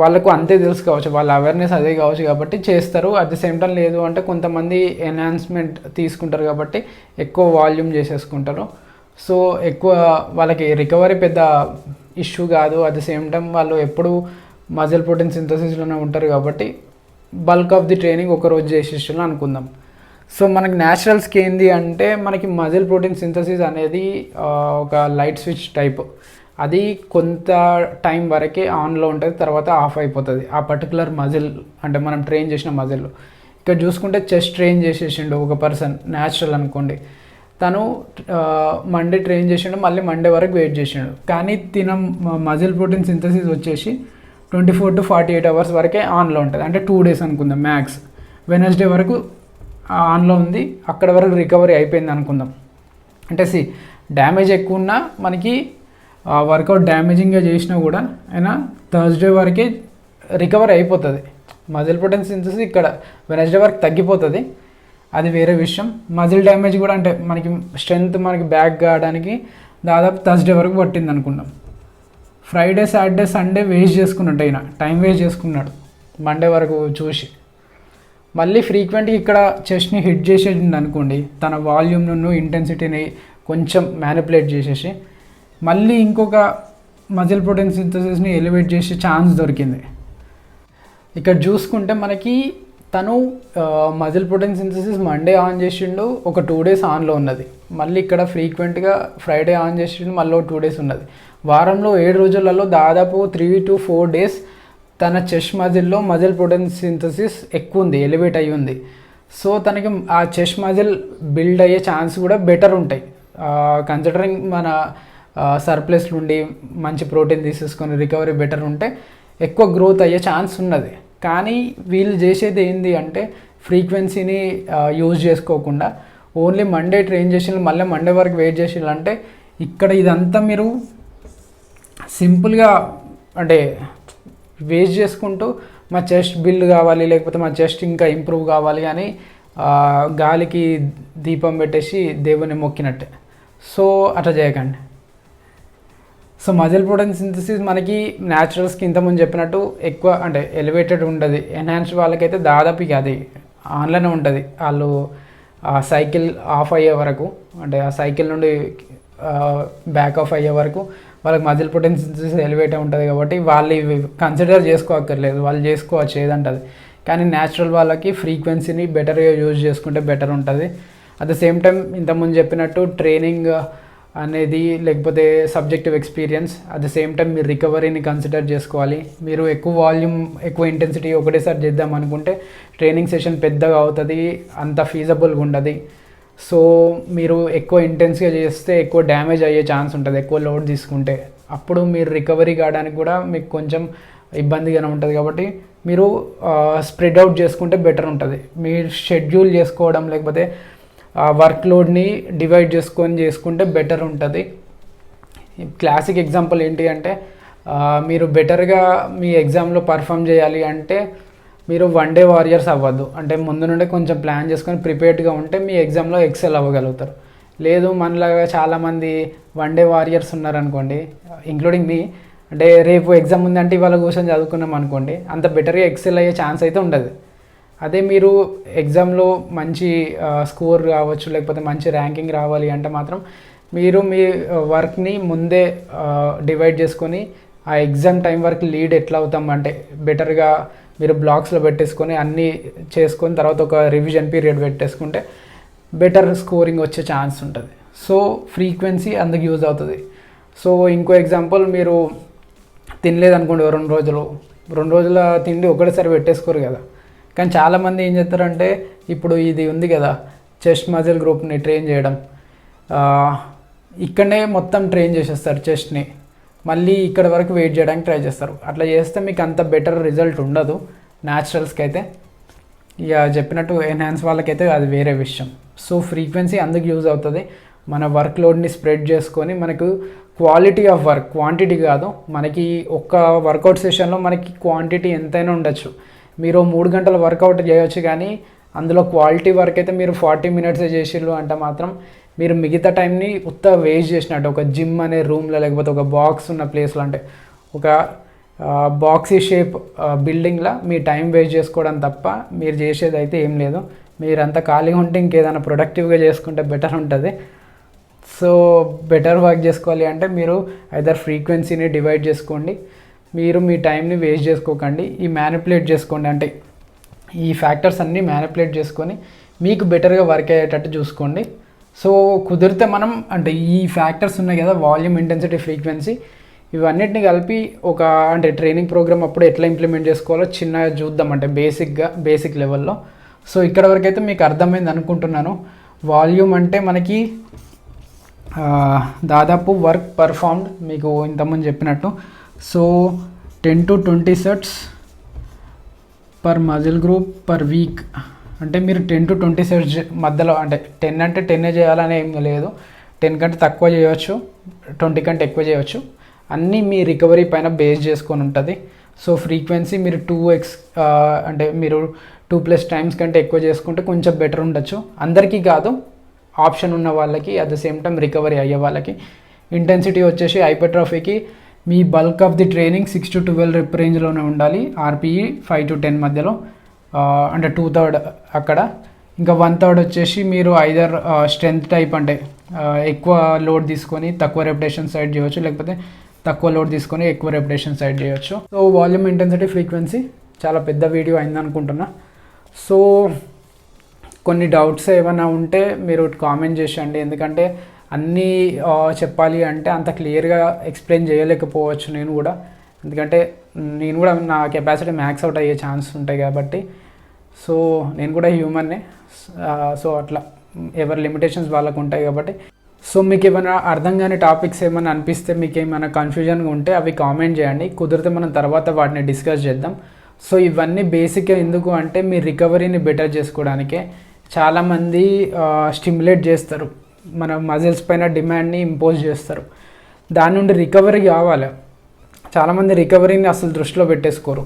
వాళ్ళకు అంతే తెలుసు కావచ్చు, వాళ్ళ అవేర్నెస్ అదే కావచ్చు కాబట్టి చేస్తారు. అట్ ది సేమ్ టైం లేదు అంటే కొంతమంది ఎన్హాన్స్మెంట్ తీసుకుంటారు కాబట్టి ఎక్కువ వాల్యూమ్ చేసేసుకుంటారు. సో ఎక్కువ వాళ్ళకి రికవరీ పెద్ద ఇష్యూ కాదు. అట్ ది సేమ్ టైం వాళ్ళు ఎప్పుడు మజిల్ ప్రోటీన్ సింథసిస్లోనే ఉంటారు కాబట్టి బల్క్ ఆఫ్ ది ట్రైనింగ్ ఒకరోజు చేసేసాను అనుకుందాం. సో మనకి న్యాచురల్స్కి ఏంది అంటే మనకి మజిల్ ప్రోటీన్ సింథసిస్ అనేది ఒక లైట్ స్విచ్ టైప్. అది కొంత టైం వరకే ఆన్లో ఉంటుంది, తర్వాత ఆఫ్ అయిపోతుంది ఆ పర్టికులర్ మజిల్, అంటే మనం ట్రైన్ చేసిన మజిల్. ఇక్కడ చూసుకుంటే చెస్ట్ ట్రైన్ చేసేసిండు ఒక పర్సన్ న్యాచురల్ అనుకోండి, తను మండే ట్రైన్ చేసిండు, మళ్ళీ మండే వరకు వెయిట్ చేసిండు. కానీ మజిల్ ప్రోటీన్ సింథసిస్ వచ్చేసి 24 to 48 hours వరకే ఆన్లో ఉంటుంది, అంటే 2 days అనుకుందాం మ్యాక్స్. వెనస్డే వరకు ఆన్లో ఉంది, అక్కడ వరకు రికవరీ అయిపోయింది అనుకుందాం. అంటే డ్యామేజ్ ఎక్కువ ఉన్నా మనకి వర్కౌట్ డ్యామేజింగ్గా చేసినా కూడా అయినా థర్స్డే వరకే రికవరీ అయిపోతుంది. మజిల్ ప్రోటీన్ సింథసిస్ ఇక్కడ వెనస్డే వరకు తగ్గిపోతుంది, అది వేరే విషయం. మజిల్ డ్యామేజ్ కూడా అంటే మనకి స్ట్రెంగ్త్ మనకి బ్యాక్ కావడానికి దాదాపు థర్స్డే వరకు పట్టింది అనుకున్నాం. ఫ్రైడే సాటర్డే సండే వేస్ట్ చేసుకున్నట్టు అయినా టైం వేస్ట్ చేసుకున్నాడు మండే వరకు చూసి. మళ్ళీ ఫ్రీక్వెంట్గా ఇక్కడ చెస్ట్ని హిట్ చేసేది అనుకోండి, తన వాల్యూమ్ను ఇంటెన్సిటీని కొంచెం మ్యానిపులేట్ చేసేసి మళ్ళీ ఇంకొక మజిల్ ప్రోటీన్ సింథసిస్ని ఎలివేట్ చేసే ఛాన్స్ దొరికింది. ఇక్కడ చూసుకుంటే మనకి తను muscle protein synthesis Monday on చేసిండు, ఒక 2 days ఆన్లో ఉన్నది. మళ్ళీ ఇక్కడ ఫ్రీక్వెంట్గా ఫ్రైడే ఆన్ చేసిండు, మళ్ళీ 2 days ఉన్నది. వారంలో 7 రోజులలో దాదాపు 3 to 4 days తన చెస్ట్ మజిల్లో మజిల్ ప్రోటీన్ సింథసిస్ ఎక్కువ ఉంది, ఎలివేట్ అయ్యి ఉంది. సో తనకి ఆ చెస్ట్ మజిల్ బిల్డ్ అయ్యే ఛాన్స్ కూడా బెటర్ ఉంటాయి. కన్సిడరింగ్ మన సర్ప్లస్ నుండి మంచి ప్రోటీన్ తీసేసుకొని రికవరీ బెటర్ ఉంటే ఎక్కువ గ్రోత్ అయ్యే ఛాన్స్ ఉన్నది. కానీ వీళ్ళు చేసేది ఏంటి అంటే ఫ్రీక్వెన్సీని యూజ్ చేసుకోకుండా ఓన్లీ మండే ట్రైన్ చేసి మళ్ళీ మండే వరకు వెయిట్ చేసిందంటే ఇక్కడ ఇదంతా మీరు సింపుల్గా అంటే వేస్ట్ చేసుకుంటూ మా చెస్ట్ బిల్డ్ కావాలి, లేకపోతే మా చెస్ట్ ఇంకా ఇంప్రూవ్ కావాలి అని గాలికి దీపం పెట్టేసి దేవుని మొక్కినట్టే. సో అట్లా చేయకండి. సో మజిల్ ప్రోటీన్ సింథసిస్ మనకి న్యాచురల్స్కి ఇంతకుముందు చెప్పినట్టు ఎక్కువ అంటే ఎలివేటెడ్ ఉంటుంది. ఎన్హాన్స్డ్ వాళ్ళకైతే దాదాపు ఇక అది ఆన్లోనే ఉంటుంది. వాళ్ళు ఆ సైకిల్ ఆఫ్ అయ్యే వరకు, అంటే ఆ సైకిల్ నుండి బ్యాక్ ఆఫ్ అయ్యే వరకు వాళ్ళకి మజిల్ ప్రోటీన్ సింథసిస్ ఎలివేట్ ఉంటుంది కాబట్టి వాళ్ళు ఇవి కన్సిడర్ చేసుకోక్కర్లేదు, వాళ్ళు చేసుకోవచ్చు ఏదంటుంది. కానీ న్యాచురల్ వాళ్ళకి ఫ్రీక్వెన్సీని బెటర్గా యూజ్ చేసుకుంటే బెటర్ ఉంటుంది. అట్ ద సేమ్ టైం ఇంతకుముందు చెప్పినట్టు ట్రైనింగ్ అనేది లేకపోతే subjective experience, at the same time మీరు రికవరీని కన్సిడర్ చేసుకోవాలి. మీరు ఎక్కువ వాల్యూమ్ ఎక్కువ ఇంటెన్సిటీ ఒకటేసారి చేద్దాం అనుకుంటే ట్రైనింగ్ సెషన్ పెద్దగా అవుతుంది, అంత ఫీజబుల్గా ఉండదు. సో మీరు ఎక్కువ ఇంటెన్స్గా చేస్తే ఎక్కువ డ్యామేజ్ అయ్యే ఛాన్స్ ఉంటుంది ఎక్కువ లోడ్ తీసుకుంటే. అప్పుడు మీరు రికవరీ కావడానికి కూడా మీకు కొంచెం ఇబ్బందిగానే ఉంటుంది. కాబట్టి మీరు స్ప్రెడ్ అవుట్ చేసుకుంటే బెటర్ ఉంటుంది. మీరు షెడ్యూల్ చేసుకోవడం లేకపోతే వర్క్ లోడ్ని డివైడ్ చేసుకుంటే బెటర్ ఉంటుంది. క్లాసిక్ ఎగ్జాంపుల్ ఏంటి అంటే మీరు బెటర్గా మీ ఎగ్జామ్లో పర్ఫామ్ చేయాలి అంటే మీరు వన్ డే వారియర్స్ అవ్వద్దు. అంటే ముందు నుండే కొంచెం ప్లాన్ చేసుకొని ప్రిపేర్డ్గా ఉంటే మీ ఎగ్జామ్లో ఎక్సెల్ అవ్వగలుగుతారు. లేదు మనలాగా చాలామంది వన్ డే వారియర్స్ ఉన్నారనుకోండి, ఇంక్లూడింగ్ మీ, అంటే రేపు ఎగ్జామ్ ఉందంటే ఇవాళ కూర్చొని చదువుకున్నాం అనుకోండి, అంత బెటర్గా ఎక్సెల్ అయ్యే ఛాన్స్ అయితే ఉండదు. అదే మీరు ఎగ్జామ్లో మంచి స్కోర్ రావచ్చు లేకపోతే మంచి ర్యాంకింగ్ రావాలి అంటే మాత్రం మీరు మీ వర్క్ని ముందే డివైడ్ చేసుకొని ఆ ఎగ్జామ్ టైం వరకు లీడ్ ఎట్లా అవుతాం అంటే బెటర్గా మీరు బ్లాక్స్లో పెట్టేసుకొని అన్నీ చేసుకొని తర్వాత ఒక రివిజన్ పీరియడ్ పెట్టేసుకుంటే బెటర్ స్కోరింగ్ వచ్చే ఛాన్స్ ఉంటుంది. సో ఫ్రీక్వెన్సీ అందుకు యూజ్ అవుతుంది. సో ఇంకో ఎగ్జాంపుల్, మీరు తినలేదనుకోండి 2 రోజుల తిండి ఒకటేసారి పెట్టేసుకోరు కదా. కానీ చాలామంది ఏం చేస్తారంటే ఇప్పుడు ఇది ఉంది కదా చెస్ట్ మజిల్ గ్రూప్ని ట్రైన్ చేయడం, ఇక్కడనే మొత్తం ట్రైన్ చేసేస్తారు చెస్ట్ని, మళ్ళీ ఇక్కడ వరకు వెయిట్ చేయడానికి ట్రై చేస్తారు. అట్లా చేస్తే మీకు అంత బెటర్ రిజల్ట్ ఉండదు న్యాచురల్స్కి అయితే. ఇక చెప్పినట్టు ఎన్హాన్స్ వాళ్ళకైతే అది వేరే విషయం. సో ఫ్రీక్వెన్సీ అందుకు యూజ్ అవుతుంది. మన వర్క్ లోడ్ని స్ప్రెడ్ చేసుకొని మనకు క్వాలిటీ ఆఫ్ వర్క్, క్వాంటిటీ కాదు. మనకి ఒక్క వర్కౌట్ సెషన్లో మనకి క్వాంటిటీ ఎంతైనా ఉండొచ్చు. మీరు 3 గంటల వర్కౌట్ చేయొచ్చు, కానీ అందులో క్వాలిటీ వర్క్ అయితే మీరు 40 మినిట్సే చేసిర్రు అంటే మాత్రం మీరు మిగతా టైంని వేస్ట్ చేసినట్టు. ఒక జిమ్ అనే రూమ్లో లేకపోతే ఒక బాక్స్ ఉన్న ప్లేస్లో, అంటే ఒక బాక్సీ షేప్ బిల్డింగ్లో మీ టైం వేస్ట్ చేసుకోవడం తప్ప మీరు చేసేది అయితే ఏం లేదు. మీరంతా ఖాళీగా ఉంటే ఇంకేదైనా ప్రొడక్టివ్గా చేసుకుంటే బెటర్ ఉంటుంది. సో బెటర్ వర్క్ చేసుకోవాలి అంటే మీరు ఐదర్ ఫ్రీక్వెన్సీని డివైడ్ చేసుకోండి, మీరు మీ టైంని వేస్ట్ చేసుకోకండి, ఈ మ్యానిపులేట్ చేసుకోండి. అంటే ఈ ఫ్యాక్టర్స్ అన్నీ మ్యానిపులేట్ చేసుకొని మీకు బెటర్గా వర్క్ అయ్యేటట్టు చూసుకోండి. సో కుదిరితే మనం అంటే ఈ ఫ్యాక్టర్స్ ఉన్నాయి కదా, వాల్యూమ్, ఇంటెన్సిటీ, ఫ్రీక్వెన్సీ, ఇవన్నిటిని కలిపి ఒక అంటే ట్రైనింగ్ ప్రోగ్రామ్ అప్పుడు ఎట్లా ఇంప్లిమెంట్ చేసుకోవాలో చిన్నగా చూద్దాం, అంటే బేసిక్ లెవెల్లో. సో ఇక్కడ వరకు అయితే మీకు అర్థమైంది అనుకుంటున్నాను. వాల్యూమ్ అంటే మనకి దాదాపు వర్క్ పర్ఫార్మ్డ్ మీకు ఇంతకుముందు చెప్పినట్టు. So 10 to 20 sets per muscle group per week. అంటే మీరు 10 to 20 sets మధ్యలో, అంటే 10 అంటే 10 చేయాలని ఏం లేదు, 10 కంటే తక్కువ చేయవచ్చు, 20 కంటే ఎక్కువ చేయవచ్చు. అన్నీ మీ రికవరీ పైన బేస్ చేసుకొని ఉంటుంది. సో ఫ్రీక్వెన్సీ మీరు 2x అంటే మీరు 2+ times కంటే ఎక్కువ చేసుకుంటే కొంచెం బెటర్ ఉండొచ్చు. అందరికీ కాదు, ఆప్షన్ ఉన్న వాళ్ళకి, at the same time recovery అయ్యే వాళ్ళకి. ఇంటెన్సిటీ వచ్చేసి హైపర్ట్రోఫీకి మీ bulk of the training 6 to 12 rep రేంజ్లోనే ఉండాలి. ఆర్పిఈ 5 to 10 మధ్యలో, అంటే 2/3 అక్కడ. ఇంకా 1/3 వచ్చేసి మీరు ఐదర్ స్ట్రెంత్ టైప్, అంటే ఎక్కువ లోడ్ తీసుకొని తక్కువ రెపిటేషన్ సైడ్ చేయవచ్చు, లేకపోతే తక్కువ లోడ్ తీసుకొని ఎక్కువ రెపిటేషన్ సైడ్ చేయవచ్చు. సో వాల్యూమ్, ఇంటెన్సిటీ, ఫ్రీక్వెన్సీ చాలా పెద్ద వీడియో అయిందనుకుంటున్నా. సో కొన్ని డౌట్స్ ఏమైనా ఉంటే మీరు కామెంట్ చేసేయండి, ఎందుకంటే అన్నీ చెప్పాలి అంటే అంత క్లియర్గా ఎక్స్ప్లెయిన్ చేయలేకపోవచ్చు నేను కూడా, ఎందుకంటే నేను కూడా నా కెపాసిటీ మ్యాక్స్ అవుట్ అయ్యే ఛాన్స్ ఉంటాయి కాబట్టి. సో నేను కూడా హ్యూమన్నే, సో అట్లా ఎవరి లిమిటేషన్స్ వాళ్ళకు ఉంటాయి కాబట్టి. సో మీకు ఏమైనా అర్థం కాని టాపిక్స్ ఏమైనా అనిపిస్తే, మీకు ఏమైనా కన్ఫ్యూజన్గా ఉంటే అవి కామెంట్ చేయండి, కుదిరితే మనం తర్వాత వాటిని డిస్కస్ చేద్దాం. సో ఇవన్నీ బేసిక్గా ఎందుకు అంటే మీ రికవరీని బెటర్ చేసుకోవడానికే. చాలామంది స్టిమ్యులేట్ చేస్తారు, మన మజిల్స్ పైన డిమాండ్ని ఇంపోజ్ చేస్తారు, దాని నుండి రికవరీ కావాలి. చాలామంది రికవరీని అసలు దృష్టిలో పెట్టేసుకోరు.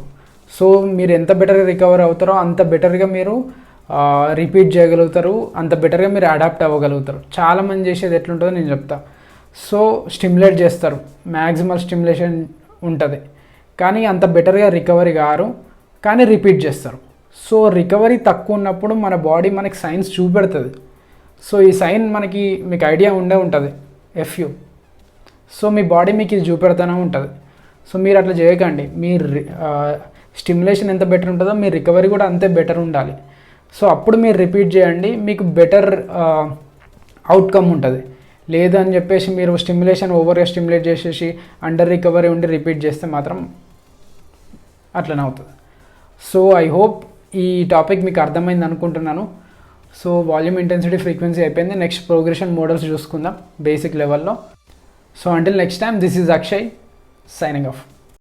సో మీరు ఎంత బెటర్గా రికవర్ అవుతారో అంత బెటర్గా మీరు రిపీట్ చేయగలుగుతారు, అంత బెటర్గా మీరు అడాప్ట్ అవ్వగలుగుతారు. చాలామంది చేసేది ఎట్లుంటుందో నేను చెప్తా. సో స్టిమ్యులేట్ చేస్తారు, మ్యాక్సిమల్ స్టిమ్యులేషన్ ఉంటుంది, కానీ అంత బెటర్గా రికవరీ కారు, కానీ రిపీట్ చేస్తారు. సో రికవరీ తక్కువ ఉన్నప్పుడు మన బాడీ మనకి సైన్స్ చూపెడుతుంది. సో ఈ సైన్ మీకు ఐడియా ఉండే ఉంటుంది, ఎఫ్యూ. సో మీ బాడీ మీకు ఇది చూపెడుతూనే ఉంటుంది. సో మీరు అట్లా చేయకండి. మీ స్టిమ్యులేషన్ ఎంత బెటర్ ఉంటుందో మీ రికవరీ కూడా అంతే బెటర్ ఉండాలి. సో అప్పుడు మీరు రిపీట్ చేయండి, మీకు బెటర్ అవుట్కమ్ ఉంటుంది. లేదని చెప్పేసి మీరు స్టిమ్యులేషన్ ఓవర్గా స్టిమ్యులేట్ చేసేసి అండర్ రికవరీ ఉండి రిపీట్ చేస్తే మాత్రం అట్లనే అవుతుంది. సో ఐ హోప్ ఈ టాపిక్ మీకు అర్థమైంది అనుకుంటున్నాను. సో వాల్యూమ్, ఇంటెన్సిటీ, ఫ్రీక్వెన్సీ అయిపోయింది. నెక్స్ట్ ప్రోగ్రెషన్ మోడల్స్ చూసుకుందాం బేసిక్ లెవెల్లో. So until next time, this is Akshay signing off.